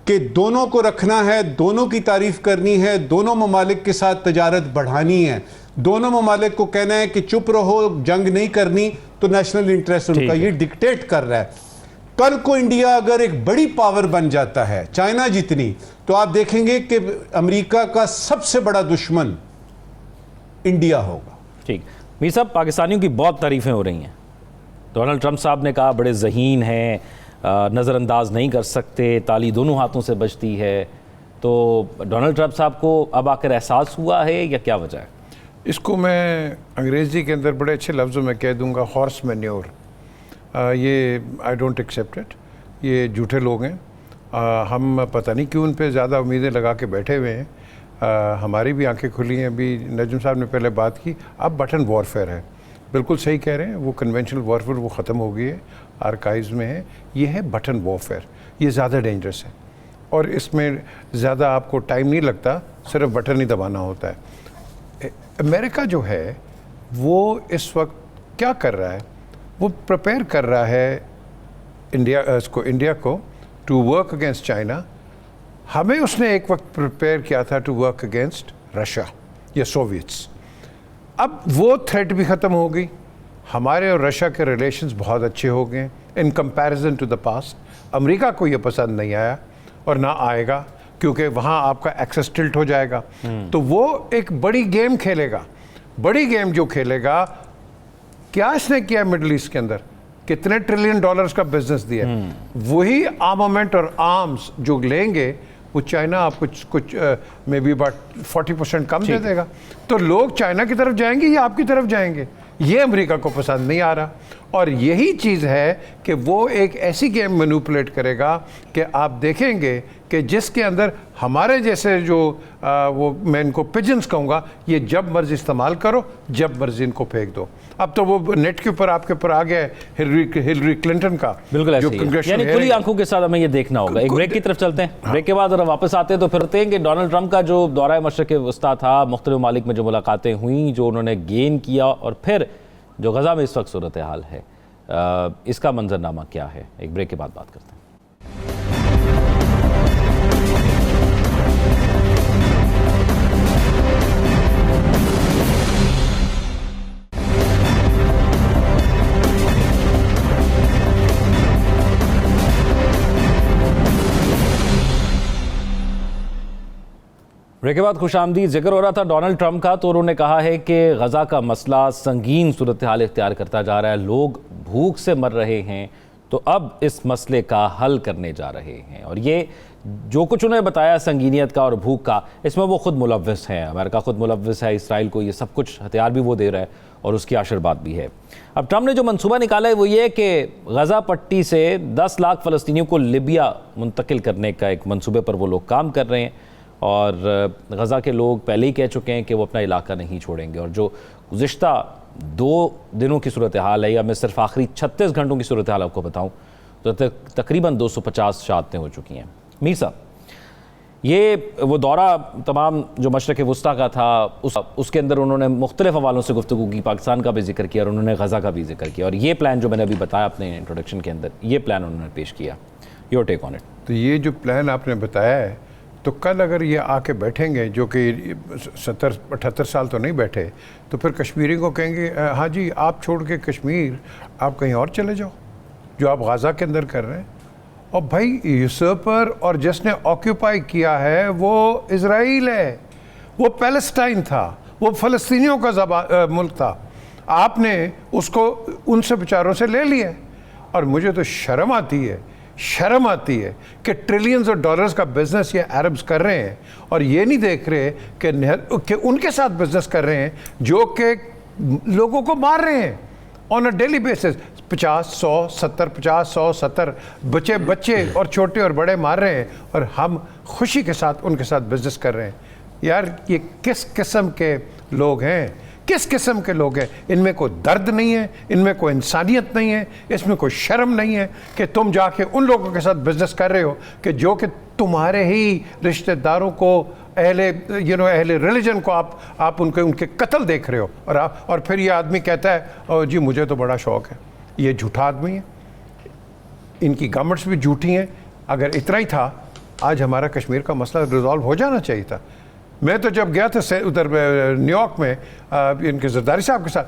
कि दोनों को रखना है, दोनों की तारीफ करनी है, दोनों ममालिक के साथ तजारत बढ़ानी है, दोनों ममालिक को कहना है कि चुप रहो, जंग नहीं करनी, तो नेशनल इंटरेस्ट उनका ये डिक्टेट कर रहा है। कल को इंडिया अगर एक बड़ी पावर बन जाता है, चाइना जितनी, तो आप देखेंगे कि अमेरिका का सबसे बड़ा दुश्मन इंडिया होगा। ठीक, मीर साहब, पाकिस्तानियों की बहुत तारीफें हो रही हैं। डोनाल्ड ट्रंप साहब ने कहा बड़े ज़हीन हैं, नज़रअंदाज नहीं कर सकते, ताली दोनों हाथों से बजती है। तो डोनाल्ड ट्रंप साहब को अब आकर एहसास हुआ है या क्या वजह है? इसको मैं अंग्रेज़ी के अंदर बड़े अच्छे लफ्ज़ों में कह दूंगा, हॉर्स मैन्योर। ये आई डोंट एक्सेप्ट इट। ये झूठे लोग हैं। हम पता नहीं क्यों उन पे ज़्यादा उम्मीदें लगा के बैठे हुए हैं। हमारी भी आंखें खुली हैं। अभी नजम साहब ने पहले बात की, अब बटन वॉरफेयर है। बिल्कुल सही कह रहे हैं, वो कन्वेंशनल वॉरफेयर वो ख़त्म हो गई है, आर्काइव्स में है। ये है बटन वॉरफेयर। ये ज़्यादा डेंजरस है और इसमें ज़्यादा आपको टाइम नहीं लगता, सिर्फ बटन ही दबाना होता है। अमेरिका जो है वो इस वक्त क्या कर रहा है, वो प्रिपेयर कर रहा है इंडिया को टू वर्क अगेंस्ट चाइना। हमें उसने एक वक्त प्रिपेयर किया था टू वर्क अगेंस्ट रशिया या सोवियट्स। अब वो थ्रेट भी ख़त्म हो गई। हमारे और रशिया के रिलेशंस बहुत अच्छे हो गए in comparison to the past. America को ये पसंद नहीं आया और ना आएगा, क्योंकि वहाँ आपका एक्सेस टिल्ट हो जाएगा। तो वो एक बड़ी गेम खेलेगा। बड़ी गेम जो खेलेगा, क्या इसने किया मिडल ईस्ट के अंदर, कितने ट्रिलियन डॉलर्स का बिजनेस दिया। वही आर्मामेंट और आर्म्स जो लेंगे वो चाइना आप कुछ मे बी अबाउट 40% कम दे देगा। तो लोग चाइना की तरफ जाएंगे या आपकी तरफ जाएंगे, ये अमेरिका को पसंद नहीं आ रहा। और यही चीज़ है कि वो एक ऐसी गेम मैनिपुलेट करेगा कि आप देखेंगे कि जिसके अंदर हमारे जैसे जो वो मैं इनको पिजन्स कहूँगा, ये जब मर्जी इस्तेमाल करो, जब मर्जी इनको फेंक दो। अब तो वो नेट के ऊपर आपके ऊपर आ गया है हिलरी क्लिंटन का। बिल्कुल ऐसे ही है। यानी खुली आंखों के साथ हमें ये देखना होगा। एक ब्रेक की तरफ चलते हैं। ब्रेक के बाद अगर वापस आते हैं तो फिर होते हैं कि डोनाल्ड ट्रंप का जो दौरा मशरक़ वस्ता था, मुख्तलिफ ममालिक में जो मुलाकातें हुई, जो उन्होंने गेन किया, और फिर जो गज़ा में इस वक्त सूरत हाल है, इसका मंजरनामा क्या है। एक ब्रेक के बाद बात करते हैं। ब्रेक के बाद खुशामदीद। जिक्र हो रहा था डोनाल्ड ट्रंप का, तो उन्होंने कहा है कि गज़ा का मसला संगीन सूरत हाल इख्तियार करता जा रहा है, लोग भूख से मर रहे हैं, तो अब इस मसले का हल करने जा रहे हैं। और ये जो कुछ उन्होंने बताया संगीनियत का और भूख का, इसमें वो खुद मुलव्वस हैं। अमेरिका खुद मुलव्वस है, इसराइल को ये सब कुछ हथियार भी वो दे रहा है और उसकी आशीर्वाद भी है। अब ट्रंप ने जो मंसूबा निकाला है वो ये कि गज़ा पट्टी से 10 लाख फ़लस्तीनियों को लिबिया मुंतकिल करने का एक मंसूबे पर वो लोग काम कर रहे हैं। और गज़ा के लोग पहले ही कह चुके हैं कि वो अपना इलाका नहीं छोड़ेंगे। और जो गुज़िश्ता 2 दिनों की सूरत हाल है, या मैं सिर्फ आखिरी 36 घंटों की सूरत हाल आपको बताऊं, तो तकरीबन 250 शहादतें हो चुकी हैं। मीर साहब, ये वो दौरा तमाम जो मशरक़ वस्ता का था, उसके अंदर उन्होंने मुख्तलिफ हवालों से गुफ्तगू की, पाकिस्तान का भी जिक्र किया और उन्होंने गज़ा का भी जिक्र किया। और ये प्लान जो मैंने अभी बताया अपने इंट्रोडक्शन के अंदर, ये प्लान उन्होंने पेश किया। Your take on it. तो ये जो प्लान आपने बताया है, तो कल अगर ये आके बैठेंगे, जो कि 70-78 साल तो नहीं बैठे, तो फिर कश्मीरी को कहेंगे हाँ जी, आप छोड़ के कश्मीर आप कहीं और चले जाओ, जो आप गाज़ा के अंदर कर रहे हैं। और भाई यूसुफर और जिसने ऑक्यूपाई किया है वो इज़राइल है, वो पैलेस्टाइन था, वो फ़लस्तीनियों का मुल्क था। आपने उसको उनसे बेचारों से ले लिया। और मुझे तो शर्म आती है कि ट्रिलियंस ऑफ डॉलर्स का बिजनेस ये अरब्स कर रहे हैं और ये नहीं देख रहे कि उनके साथ बिजनेस कर रहे हैं जो कि लोगों को मार रहे हैं ऑन अ डेली बेसिस। 50-100-70 बच्चे और छोटे और बड़े मार रहे हैं और हम खुशी के साथ उनके साथ बिजनेस कर रहे हैं। यार ये किस किस्म के लोग हैं, किस किस्म के लोग हैं? इनमें कोई दर्द नहीं है, इनमें कोई इंसानियत नहीं है, इसमें कोई शर्म नहीं है कि तुम जाके उन लोगों के साथ बिजनेस कर रहे हो कि जो कि तुम्हारे ही रिश्तेदारों को, अहले रिलीजन को आप उनके कत्ल देख रहे हो। और फिर ये आदमी कहता है जी मुझे तो बड़ा शौक़ है। ये झूठा आदमी है, इनकी गवर्नमेंट्स भी झूठी हैं। अगर इतना ही था आज हमारा कश्मीर का मसला रिजॉल्व हो जाना चाहिए था। मैं तो जब गया था उधर न्यूयॉर्क में इनके जरदारी साहब के साथ,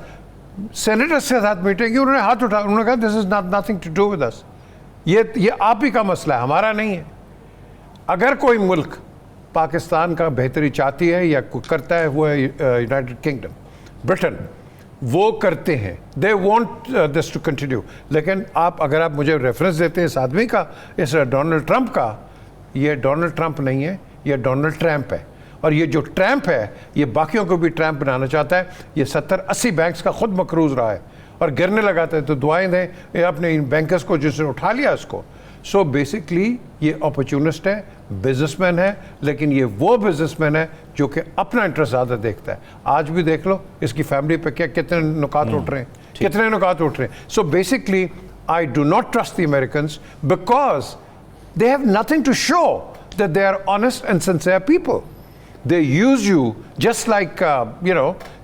सेनेटर्स के साथ मीटिंग की, उन्होंने हाथ उठा, उन्होंने कहा this is nothing to do with us, ये आप ही का मसला है, हमारा नहीं है। अगर कोई मुल्क पाकिस्तान का बेहतरी चाहती है या करता है, वो है यूनाइटेड किंगडम, ब्रिटेन, वो करते हैं, they want this to continue. लेकिन आप अगर आप मुझे रेफरेंस देते हैं इस आदमी का, इस डोनाल्ड ट्रंप का, ये डोनाल्ड ट्रंप नहीं है, ये डोनाल्ड ट्रंप है। और ये जो ट्रंप है ये बाकियों को भी ट्रंप बनाना चाहता है। ये 70-80 बैंक्स का खुद मकरूज रहा है और गिरने लगाता है, तो दुआएं दें ये अपने इन बैंकर्स को जिसने उठा लिया उसको। सो बेसिकली ये अपॉर्चुनिस्ट है, बिजनेसमैन है, लेकिन ये वो बिजनेसमैन है जो कि अपना इंटरेस्ट ज़्यादा देखता है। आज भी देख लो इसकी फैमिली पे क्या कितने नुकात उठ रहे हैं, कितने नुकात उठ रहे हैं। So basically I do not trust the Americans because they have nothing to show that they are honest and sincere people. They use you just like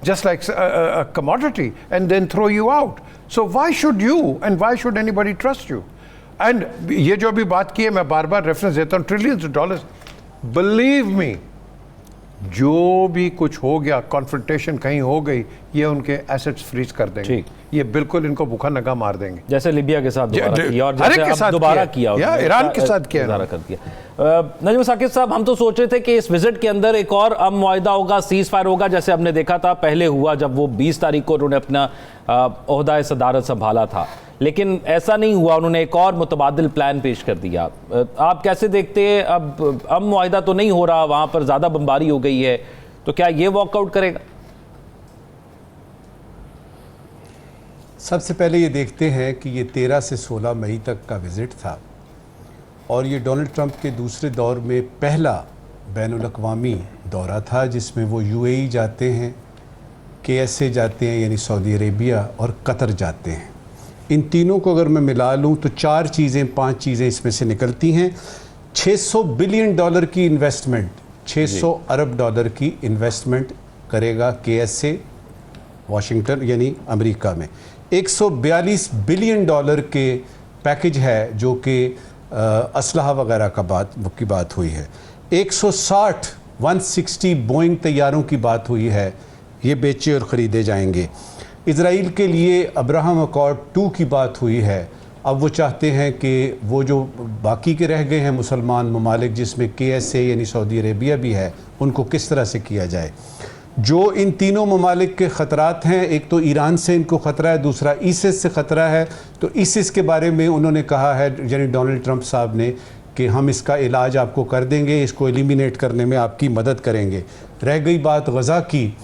just like a commodity and then throw you out. So why should you and why should anybody trust you? And ये जो भी बात की है, मैं बार बार reference देता हूँ, trillions of dollars. Believe me, जो भी कुछ हो गया, कॉन्फ्रंटेशन कहीं हो गई, ये उनके एसेट्स फ्रीज कर देंगे। ये बिल्कुल इनको भूखा नगा मार देंगे, जैसे लिबिया के साथ दोबारा किया और जैसे अब दोबारा किया, ईरान के साथ किया, कर दिया। नजम साकिब साहब, हम तो सोच रहे थे कि इस विजिट के अंदर एक और अमन मुआहिदा होगा, सीज फायर होगा, जैसे हमने देखा था पहले हुआ जब वो 20 तारीख को उन्होंने अपना ओहदा सदारत संभाला था, लेकिन ऐसा नहीं हुआ। उन्होंने एक और मुतबादिल प्लान पेश कर दिया। आप कैसे देखते हैं? अब अमन मुआहिदा तो नहीं हो रहा, वहां पर ज्यादा बमबारी हो गई है, तो क्या ये वॉकआउट करेगा? सबसे पहले ये देखते हैं कि ये 13 से 16 मई तक का विज़िट था और ये डोनाल्ड ट्रंप के दूसरे दौर में पहला बैनुल-अक़वामी दौरा था जिसमें वो यूएई जाते हैं, KSA जाते हैं यानी सऊदी अरेबिया, और कतर जाते हैं। इन तीनों को अगर मैं मिला लूँ तो 4 चीज़ें 5 चीज़ें इसमें से निकलती हैं। $600 बिलियन की इन्वेस्टमेंट, 600 अरब डॉलर की इन्वेस्टमेंट करेगा KSA वाशिंगटन यानी अमेरिका में। 142 बिलियन डॉलर के पैकेज है जो कि असलहा वगैरह की बात हुई है। 160 बोइंग तैयारों की बात हुई है, ये बेचे और ख़रीदे जाएंगे। इज़राइल के लिए अब्राहम अकॉर्ड 2 की बात हुई है। अब वो चाहते हैं कि वो जो बाकी के रह गए हैं मुसलमान ममालिक जिसमें KSA यानी सऊदी अरेबिया भी है, उनको किस तरह से किया जाए। जो इन तीनों ममालिक के ख़तरात हैं, एक तो ईरान से इनको ख़तरा है, दूसरा ISIS से ख़तरा है। तो ISIS के बारे में उन्होंने कहा है, यानी डोनाल्ड ट्रंप साहब ने, कि हम इसका इलाज आपको कर देंगे, इसको एलिमिनेट करने में आपकी मदद करेंगे। रह गई बात गज़ा की,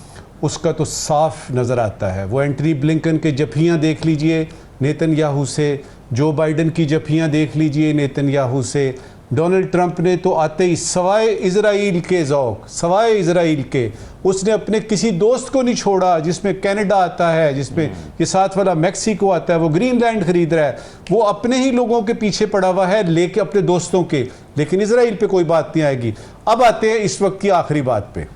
उसका तो साफ नज़र आता है। वो एंटनी ब्लिंकन के जफियाँ देख लीजिए नेतन्याहू से, जो बाइडन की जफियाँ देख लीजिए नेतन्याहू से। डोनाल्ड ट्रंप ने तो आते ही सवाए इज़राइल के ज़ौक़, सवाए इज़राइल के, उसने अपने किसी दोस्त को नहीं छोड़ा, जिसमें कनाडा आता है, जिसमें ये साथ वाला मैक्सिको आता है, वो ग्रीनलैंड ख़रीद रहा है, वो अपने ही लोगों के पीछे पड़ा हुआ है लेके अपने दोस्तों के, लेकिन इज़राइल पे कोई बात नहीं आएगी। अब आते हैं इस वक्त की आखिरी बात पे।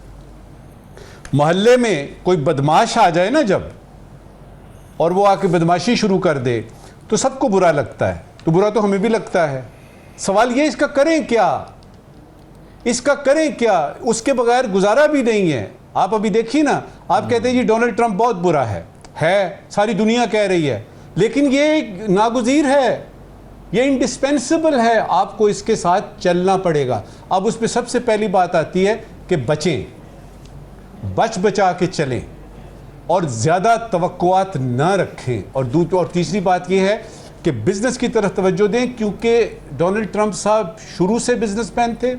मोहल्ले में कोई बदमाश आ जाए ना जब, और वो आके बदमाशी शुरू कर दे, तो सबको बुरा लगता है, तो बुरा तो हमें भी लगता है। सवाल ये, इसका करें क्या, इसका करें क्या? उसके बगैर गुजारा भी नहीं है। आप अभी देखिए ना, आप कहते हैं जी डोनाल्ड ट्रंप बहुत बुरा है, सारी दुनिया कह रही है, लेकिन ये नागुज़ीर है, ये इंडिस्पेंसिबल है, आपको इसके साथ चलना पड़ेगा। अब उसमें सबसे पहली बात आती है कि बचें, बच बचा के चलें और ज़्यादा तवक्कुआत ना रखें। और तीसरी बात यह है कि बिज़नेस की तरफ तवज्जो दें, क्योंकि डोनाल्ड ट्रंप साहब शुरू से बिजनेसमैन थे,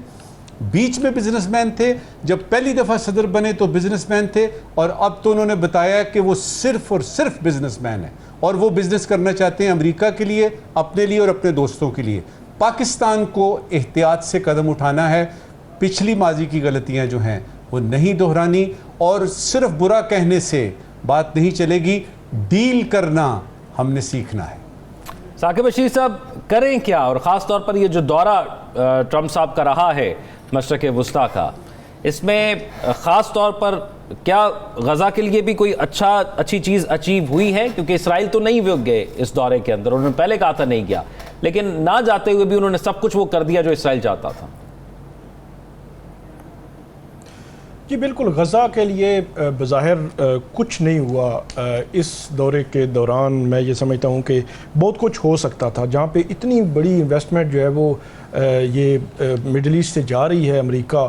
बीच में बिजनेसमैन थे, जब पहली दफ़ा सदर बने तो बिजनेसमैन थे, और अब तो उन्होंने बताया कि वो सिर्फ और सिर्फ बिजनेसमैन है और वो बिज़नेस करना चाहते हैं अमेरिका के लिए, अपने लिए और अपने दोस्तों के लिए। पाकिस्तान को एहतियात से कदम उठाना है, पिछली माजी की गलतियाँ जो हैं वो नहीं दोहरानी, और सिर्फ बुरा कहने से बात नहीं चलेगी, डील करना हमने सीखना है। साकिब बशीर साहब, करें क्या? और ख़ास तौर पर ये जो दौरा ट्रंप साहब का रहा है मशरक़ वस्ता का, इसमें ख़ास तौर पर क्या गज़ा के लिए भी कोई अच्छी चीज़ अचीव हुई है? क्योंकि इसराइल तो नहीं गए इस दौरे के अंदर, उन्होंने पहले कहा था नहीं गया, लेकिन ना जाते हुए भी उन्होंने सब कुछ वो कर दिया जो इसराइल चाहता था। जी बिल्कुल, गज़ा के लिए बज़ाहिर कुछ नहीं हुआ। इस दौरे के दौरान मैं ये समझता हूँ कि बहुत कुछ हो सकता था। जहाँ पे इतनी बड़ी इन्वेस्टमेंट जो है वो ये मिडल ईस्ट से जा रही है, अमेरिका,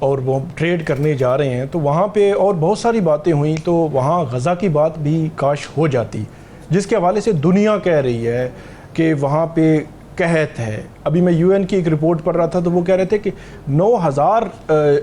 और वो ट्रेड करने जा रहे हैं, तो वहाँ पे और बहुत सारी बातें हुई, तो वहाँ गज़ा की बात भी काश हो जाती, जिसके हवाले से दुनिया कह रही है कि वहाँ पे कहत है। अभी मैं यूएन की एक रिपोर्ट पढ़ रहा था, तो वो कह रहे थे कि 9000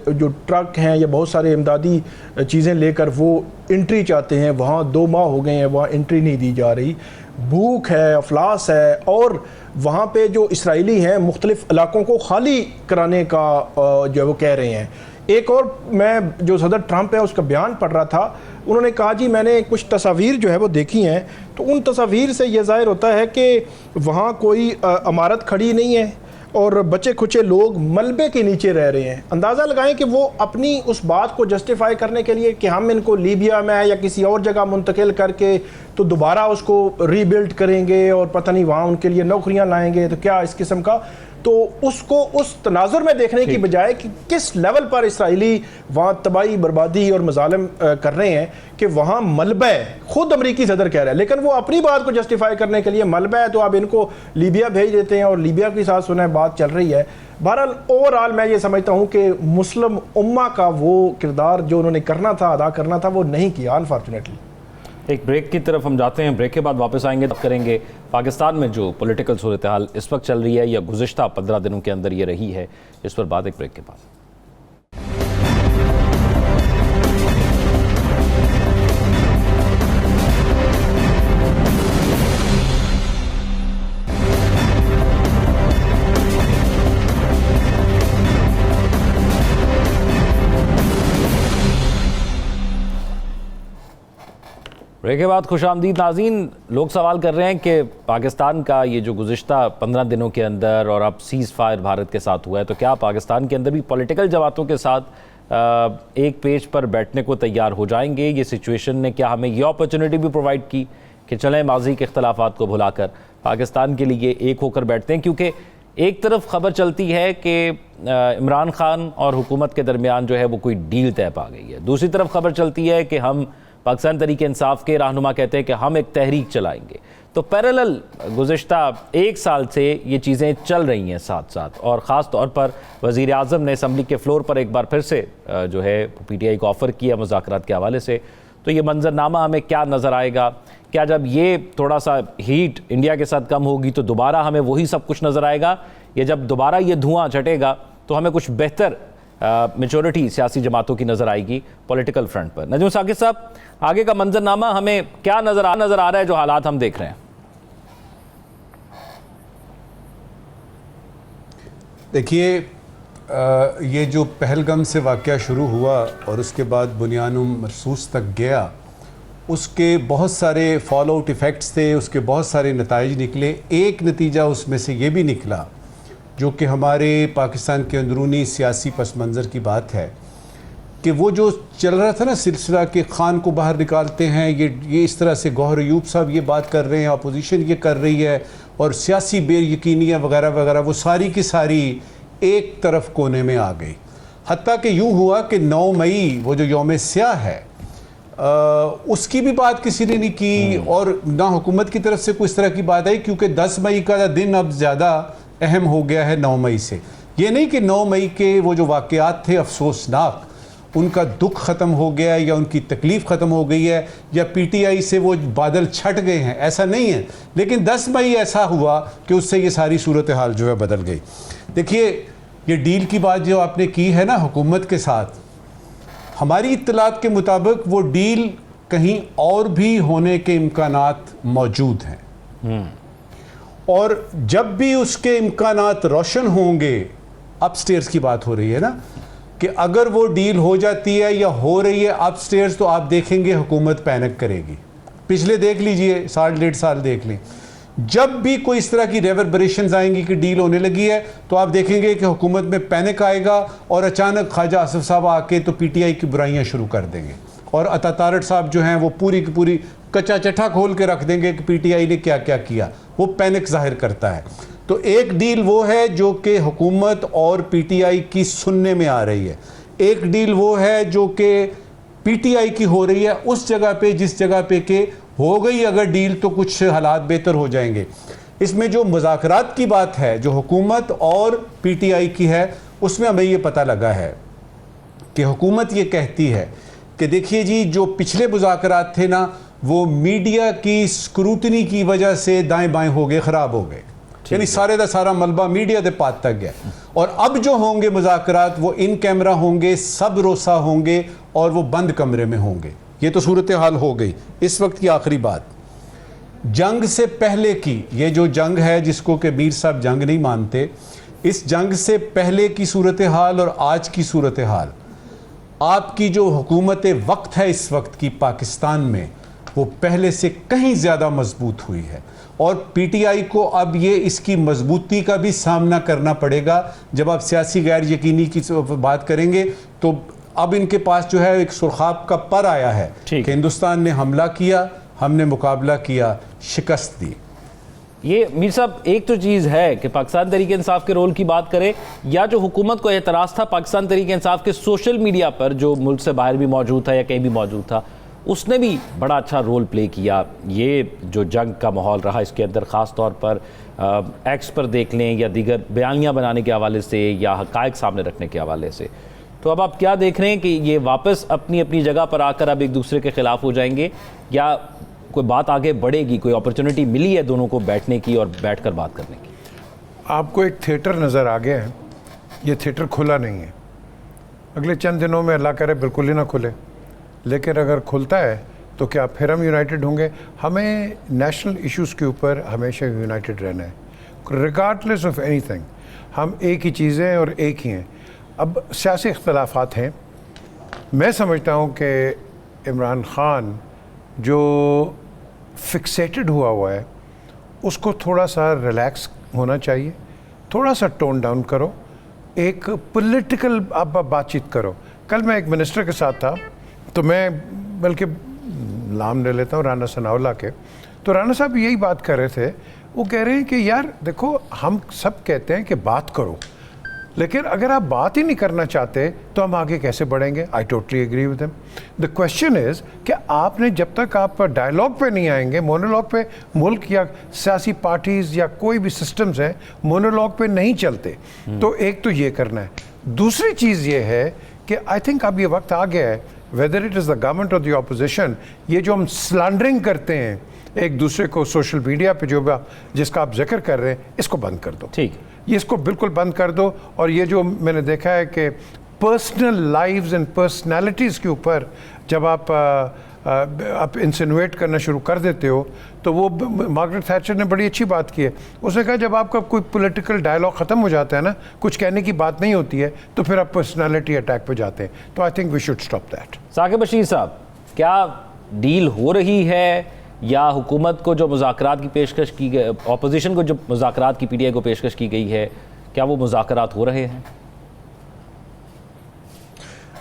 जो ट्रक हैं या बहुत सारे इमदादी चीज़ें लेकर वो एंट्री चाहते हैं, वहाँ 2 माह हो गए हैं, वहाँ एंट्री नहीं दी जा रही। भूख है, अफलास है, और वहाँ पे जो इसराइली हैं मुख्तलिफ़ इलाकों को खाली कराने का जो वो कह रहे हैं। एक और मैं जो सदर ट्रंप है उसका बयान पढ़ रहा था, उन्होंने कहा जी मैंने कुछ तस्वीर जो है वो देखी हैं, तो उन तस्वीर से ये ज़ाहिर होता है कि वहाँ कोई इमारत खड़ी नहीं है और बच्चे खुचे लोग मलबे के नीचे रह रहे हैं। अंदाज़ा लगाएं कि वो अपनी उस बात को जस्टिफाई करने के लिए कि हम इनको लीबिया में या किसी और जगह मुंतकिल करके तो दोबारा उसको रीबिल्ड करेंगे और पता नहीं वहाँ उनके लिए नौकरियाँ लाएंगे, तो क्या इस किस्म का, तो उसको उस तनाजुर में देखने की बजाय कि किस लेवल पर इसराइली वहाँ तबाही बर्बादी और मजालिम कर रहे हैं, कि वहाँ मलबा है, खुद अमरीकी सदर कह रहा है, लेकिन वो अपनी बात को जस्टिफाई करने के लिए मलबा है तो आप इनको लीबिया भेज देते हैं और लीबिया के साथ सुना बात चल रही है। बहरहाल ओवरऑल मैं ये समझता हूँ कि मुस्लिम उम्मा का वो किरदार जो उन्होंने करना था, अदा करना था, वो नहीं किया अनफॉर्चुनेटली। एक ब्रेक की तरफ हम जाते हैं, ब्रेक के बाद वापस आएंगे, तब करेंगे पाकिस्तान में जो पॉलिटिकल सूरत हाल इस वक्त चल रही है या गुज़िश्ता 15 दिनों के अंदर ये रही है, इस पर बात एक ब्रेक के बाद। ब्रेक के बाद खुशामदीद नाज़रीन। लोग सवाल कर रहे हैं कि पाकिस्तान का ये जो गुज़िश्ता 15 दिनों के अंदर और अब सीज़ फायर भारत के साथ हुआ है, तो क्या पाकिस्तान के अंदर भी पॉलिटिकल जमातों के साथ एक पेज पर बैठने को तैयार हो जाएंगे? ये सिचुएशन ने क्या हमें ये अपॉर्चुनिटी भी प्रोवाइड की कि चलें माजी के इख्तलाफात को भुलाकर पाकिस्तान के लिए एक होकर बैठते हैं? क्योंकि एक तरफ खबर चलती है कि इमरान खान और हुकूमत के दरमियान जो है वो कोई डील तय पा गई है, दूसरी तरफ खबर चलती है कि हम पाकिस्तान तहरीक इंसाफ के रहनुमा कहते हैं कि हम एक तहरीक चलाएंगे। तो पैरेलल गुज़िश्ता 1 साल से ये चीज़ें चल रही हैं साथ साथ, और ख़ास तौर पर वज़ीर आज़म ने असम्बली के फ्लोर पर एक बार फिर से जो है PTI को ऑफ़र किया मुज़ाकरात के हवाले से। तो ये मंजरनामा हमें क्या नज़र आएगा? क्या जब ये थोड़ा सा हीट इंडिया के साथ कम होगी तो दोबारा हमें वही सब कुछ नज़र आएगा, या जब दोबारा ये धुआं छटेगा तो हमें कुछ बेहतर मेजॉरिटी सियासी जमातों की नज़र आएगी पॉलिटिकल फ्रंट पर? नजम साकिब साहब, आगे का मंजरनामा हमें क्या नज़र आ रहा है जो हालात हम देख रहे हैं? देखिए, ये जो पहलगाम से वाक़या शुरू हुआ और उसके बाद बुनियानुम मरसूस तक गया, उसके बहुत सारे फॉलो आउट इफ़ेक्ट्स थे, उसके बहुत सारे नताइज निकले। एक नतीजा उसमें से ये भी निकला जो कि हमारे पाकिस्तान के अंदरूनी सियासी पस मंज़र की बात है कि वो जो चल रहा था ना सिलसिला कि खान को बाहर निकालते हैं, ये इस तरह से गौहर अयूब साहब ये बात कर रहे हैं, अपोजिशन ये कर रही है, और सियासी बेयकीनियाँ वगैरह वगैरह, वो सारी की सारी एक तरफ कोने में आ गई। हत्ता कि यूँ हुआ कि 9 मई वो जो यौम स्याह है उसकी भी बात किसी ने नहीं की, और ना हुकूमत की तरफ से कोई इस तरह की बात आई, क्योंकि 10 मई का दिन अब ज़्यादा अहम हो गया है 9 मई से। ये नहीं कि 9 मई के वो जो वाक़यात थे अफसोसनाक, उनका दुख ख़त्म हो गया है या उनकी तकलीफ़ ख़त्म हो गई है या PTI से वो बादल छट गए हैं, ऐसा नहीं है। लेकिन 10 मई ऐसा हुआ कि उससे ये सारी सूरत हाल जो है बदल गई। देखिए, ये डील की बात जो आपने की है ना हुकूमत के साथ, हमारी इत्तलात के मुताबिक वो डील कहीं और भी होने के इम्कानात मौजूद हैं, और जब भी उसके इम्कानात रोशन होंगे, अपस्टेयर्स की बात हो रही है ना, कि अगर वो डील हो जाती है या हो रही है अपस्टेयर्स, तो आप देखेंगे हुकूमत पैनिक करेगी। पिछले देख लीजिए, 1.5 साल देख लें, जब भी कोई इस तरह की रेवरबरेशंस आएंगी कि डील होने लगी है, तो आप देखेंगे कि हुकूमत में पैनिक आएगा और अचानक ख्वाजा आसिफ साहब आके तो PTI की बुराइयां शुरू कर देंगे, और अता तारड़ साहब जो हैं वो पूरी की पूरी कच्चा चट्ठा खोल के रख देंगे कि PTI ने क्या क्या किया। वो पैनिक जाहिर करता है। तो एक डील वो है जो कि हुकूमत और PTI की सुनने में आ रही है, एक डील वो है जो कि पीटीआई की हो रही है उस जगह पे जिस जगह पे के हो गई अगर डील तो कुछ हालात बेहतर हो जाएंगे। इसमें जो मुज़ाकरात की बात है जो हुकूमत और पीटीआई की है, उसमें हमें ये पता लगा है कि हुकूमत ये कहती है कि देखिए जी, जो पिछले मुज़ाकरात थे ना, वो मीडिया की स्क्रूटनी की वजह से दाएं बाएं हो गए, ख़राब हो गए, यानी सारे का सारा मलबा मीडिया के पास तक गया। और अब जो होंगे मुज़ाकरात वो इन कैमरा होंगे, सब रोसा होंगे और वो बंद कमरे में होंगे। ये तो सूरत हाल हो गई। इस वक्त की आखिरी बात, जंग से पहले की ये जो जंग है जिसको कि मीर साहब जंग नहीं मानते, इस जंग से पहले की सूरत हाल और आज की सूरत हाल, आपकी जो हुकूमत वक्त है इस वक्त की पाकिस्तान में, वो पहले से कहीं ज़्यादा मजबूत हुई है। और पीटीआई को अब ये इसकी मजबूती का भी सामना करना पड़ेगा। जब आप सियासी गैर यकीनी की बात करेंगे तो अब इनके पास जो है एक सुरखाब का पर आया है कि हिंदुस्तान ने हमला किया, हमने मुकाबला किया, शिकस्त दी। ये मीर साहब, एक तो चीज़ है कि पाकिस्तान तहरीक इंसाफ के रोल की बात करें या जो हुकूमत को एतराज़ था पाकिस्तान तहरीक इंसाफ के सोशल मीडिया पर जो मुल्क से बाहर भी मौजूद था या कहीं भी मौजूद था, उसने भी बड़ा अच्छा रोल प्ले किया। ये जो जंग का माहौल रहा इसके अंदर ख़ास तौर पर एक्स पर देख लें या दीगर बयानियाँ बनाने के हवाले से या हक़ाइक़ सामने रखने के हवाले से, तो अब आप क्या देख रहे हैं कि ये वापस अपनी अपनी जगह पर आकर अब एक दूसरे के ख़िलाफ़ हो जाएंगे या कोई बात आगे बढ़ेगी, कोई अपॉर्चुनिटी मिली है दोनों को बैठने की और बैठकर बात करने की? आपको एक थिएटर नज़र आ गया है, ये थिएटर खुला नहीं है। अगले चंद दिनों में अल्लाह करे बिल्कुल ही ना खुले, लेकिन अगर खुलता है तो क्या फिर हम यूनाइटेड होंगे? हमें नेशनल इश्यूज़ के ऊपर हमेशा यूनाइटेड रहना है, रिगार्डलेस ऑफ एनीथिंग। हम एक ही चीज़ें हैं और एक ही हैं। अब सियासी इख्तलाफात हैं। मैं समझता हूँ कि इमरान ख़ान जो फिक्सेटेड हुआ है उसको थोड़ा सा रिलैक्स होना चाहिए, थोड़ा सा टोन डाउन करो, एक पॉलिटिकल आप बातचीत करो। कल मैं एक मिनिस्टर के साथ था, तो मैं बल्कि नाम ले लेता हूँ राना सनाउल्लाह के, तो राना साहब यही बात कर रहे थे। वो कह रहे हैं कि यार देखो, हम सब कहते हैं कि बात करो, लेकिन अगर आप बात ही नहीं करना चाहते तो हम आगे कैसे बढ़ेंगे? I totally agree with him. The question is कि आपने जब तक आप डायलॉग पे नहीं आएंगे, मोनोलॉग पे, मुल्क या सियासी पार्टीज़ या कोई भी सिस्टम्स हैं मोनोलॉग पे नहीं चलते। तो एक तो ये करना है। दूसरी चीज़ ये है कि आई थिंक अब ये वक्त आ गया है, whether it is the government और द ऑपोजिशन, ये जो हम स्लैंडरिंग करते हैं एक दूसरे को सोशल मीडिया पे जो जिसका आप जिक्र कर रहे हैं, इसको बंद कर दो। ठीक, ये इसको बिल्कुल बंद कर दो। और ये जो मैंने देखा है कि पर्सनल लाइव्स एंड पर्सनालिटीज़ के ऊपर जब आप इंसिनुएट करना शुरू कर देते हो, तो वो मार्गरेट थैचर ने बड़ी अच्छी बात की है। उसने कहा जब आपका कोई पॉलिटिकल डायलॉग ख़त्म हो जाता है ना, कुछ कहने की बात नहीं होती है, तो फिर आप पर्सनालिटी अटैक पे जाते हैं। तो I think we should stop that. Saqib Bashir साहब, क्या डील हो रही है या हुकूमत को जो मुज़ाकरात की पेशकश की गई, अपोजिशन को जो मुज़ाकरात की पीटीआई को पेशकश की गई है, क्या वो मुज़ाकरात हो रहे हैं?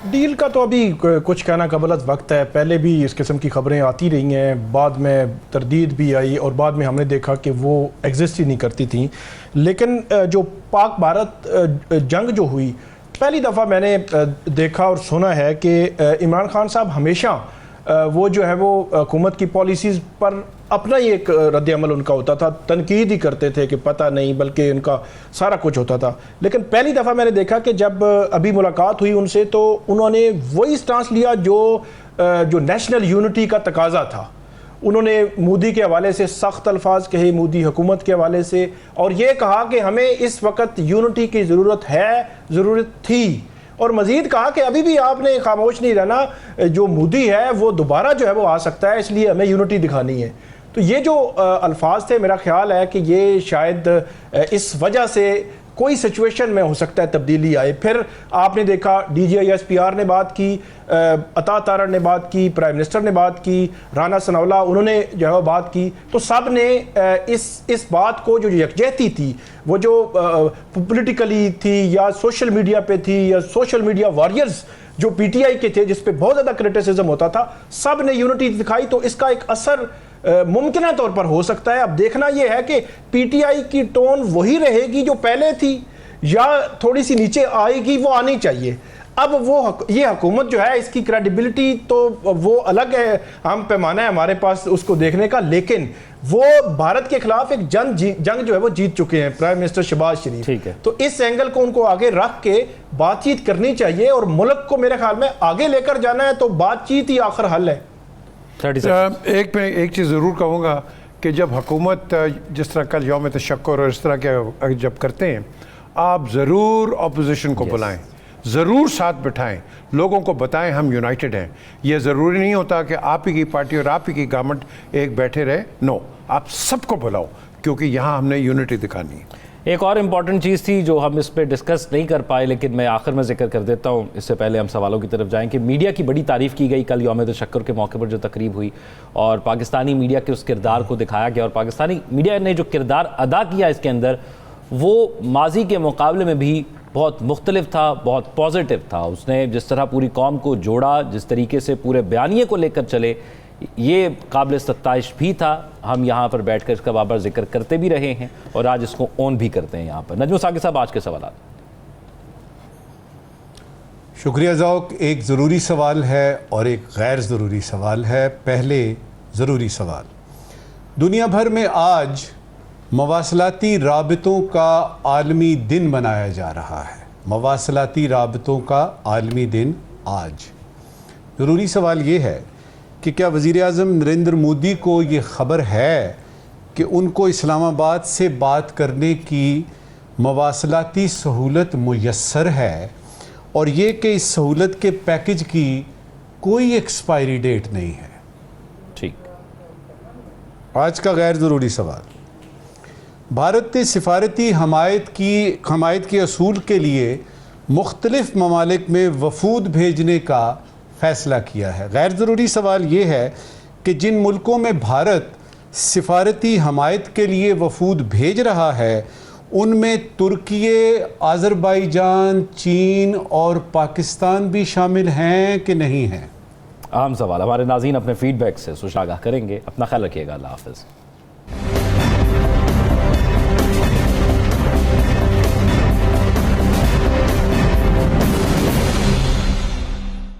डील का तो अभी कुछ कहना कबलत वक्त है। पहले भी इस किस्म की खबरें आती रही हैं, बाद में तरदीद भी आई और बाद में हमने देखा कि वो एग्जिस्ट ही नहीं करती थी। लेकिन जो पाक भारत जंग जो हुई, पहली दफ़ा मैंने देखा और सुना है कि इमरान खान साहब हमेशा वो जो है वो हुकूमत की पॉलिसीज़ पर अपना ही एक रद्द अमल उनका होता था, तनकीद ही करते थे कि पता नहीं, बल्कि उनका सारा कुछ होता था। लेकिन पहली दफ़ा मैंने देखा कि जब अभी मुलाकात हुई उनसे, तो उन्होंने वही स्टांस लिया जो नेशनल यूनिटी का तकाजा था। उन्होंने मोदी के हवाले से सख्त अल्फाज कहे, मोदी हुकूमत के हवाले से, और ये कहा कि हमें इस वक्त यूनिटी की ज़रूरत है, ज़रूरत थी। और मज़ीद कहा कि अभी भी आपने खामोश नहीं रहना, जो मोदी है वो दोबारा जो है वो आ सकता है, इसलिए हमें यूनिटी दिखानी है। तो ये जो अल्फाज थे, मेरा ख्याल है कि ये शायद इस वजह से कोई सिचुएशन में हो सकता है तब्दीली आए। फिर आपने देखा DGISPR ने बात की, अता तारड़ ने बात की, प्राइम मिनिस्टर ने बात की, राना सनाउल्लाह उन्होंने जो है बात की, तो सब ने इस बात को जो यकजहती थी, वो जो पॉलिटिकली थी या सोशल मीडिया पे थी या सोशल मीडिया वॉरियर्स जो PTI के थे जिस पे बहुत ज़्यादा क्रिटिसिज्म होता था, सब ने यूनिटी दिखाई। तो इसका एक असर मुमकिन तौर पर हो सकता है। अब देखना यह है कि PTI की टोन वही रहेगी जो पहले थी या थोड़ी सी नीचे आएगी, वो आनी चाहिए। अब ये हुकूमत जो है, इसकी क्रेडिबिलिटी तो वो अलग है, हम पैमाना है हमारे पास उसको देखने का, लेकिन वो भारत के खिलाफ एक जंग जो है वो जीत चुके हैं प्राइम मिनिस्टर शहबाज शरीफ। ठीक है। तो इस एंगल को उनको आगे रख के बातचीत करनी चाहिए, और मुल्क को मेरे ख्याल में आगे लेकर जाना है तो बातचीत ही आखिर हल है। 30 सेकंड। एक चीज़ ज़रूर कहूँगा कि जब हुकूमत जिस तरह कल यौम तशक्कुर और इस तरह के जब करते हैं, आप ज़रूर अपोजिशन को बुलाएं, ज़रूर साथ बिठाएं, लोगों को बताएं हम यूनाइटेड हैं। ये ज़रूरी नहीं होता कि आप ही की पार्टी और आप ही की गवर्नमेंट एक बैठे रहे, नो, आप सबको बुलाओ, क्योंकि यहाँ हमने यूनिटी दिखानी है। एक और इम्पॉर्टेंट चीज़ थी जो हम इस पर डिस्कस नहीं कर पाए, लेकिन मैं आखिर में जिक्र कर देता हूँ, इससे पहले हम सवालों की तरफ जाएं, कि मीडिया की बड़ी तारीफ़ की गई कल यौम तशक्कुर के मौके पर जो तकरीब हुई, और पाकिस्तानी मीडिया के उस किरदार को दिखाया गया, और पाकिस्तानी मीडिया ने जो किरदार अदा किया इसके अंदर, वो माजी के मुकाबले में भी बहुत मुख्तलिफ था, बहुत पॉजिटिव था। उसने जिस तरह पूरी कौम को जोड़ा, जिस तरीके से पूरे बयानिए को लेकर चले, ये काबिल सत्ताइश भी था। हम यहाँ पर बैठ कर इसका बार जिक्र करते भी रहे हैं और आज इसको ऑन भी करते हैं यहाँ पर। नजमुल साकिब साहब, आज के सवाल। शुक्रिया ज़ौक। एक ज़रूरी सवाल है और एक गैर ज़रूरी सवाल है। पहले ज़रूरी सवाल, दुनिया भर में आज मवासलाती राबितों का आलमी दिन मनाया जा रहा है। मवासलाती राबितों का आलमी दिन आज। ज़रूरी सवाल ये है कि क्या वज़ीर आज़म नरेंद्र मोदी को ये ख़बर है कि उनको इस्लामाबाद से बात करने की मवासलाती सहूलत मुयस्सर है, और ये कि इस सहूलत के पैकेज की कोई एक्सपायरी डेट नहीं है। ठीक। आज का गैर ज़रूरी सवाल, भारत ने सिफारती हमायत के असूल के लिए मुख्तलिफ ममालिक में वफूद भेजने का फ़ैसला किया है। गैर ज़रूरी सवाल ये है कि जिन मुल्कों में भारत सिफारती हमायत के लिए वफूद भेज रहा है, उनमें तुर्की, आज़रबाईजान, चीन और पाकिस्तान भी शामिल हैं कि नहीं हैं? अहम सवाल। हमारे नाज़रीन अपने फीडबैक से सुशागाह करेंगे। अपना ख्याल रखिएगा। अल्लाह हाफ़िज़।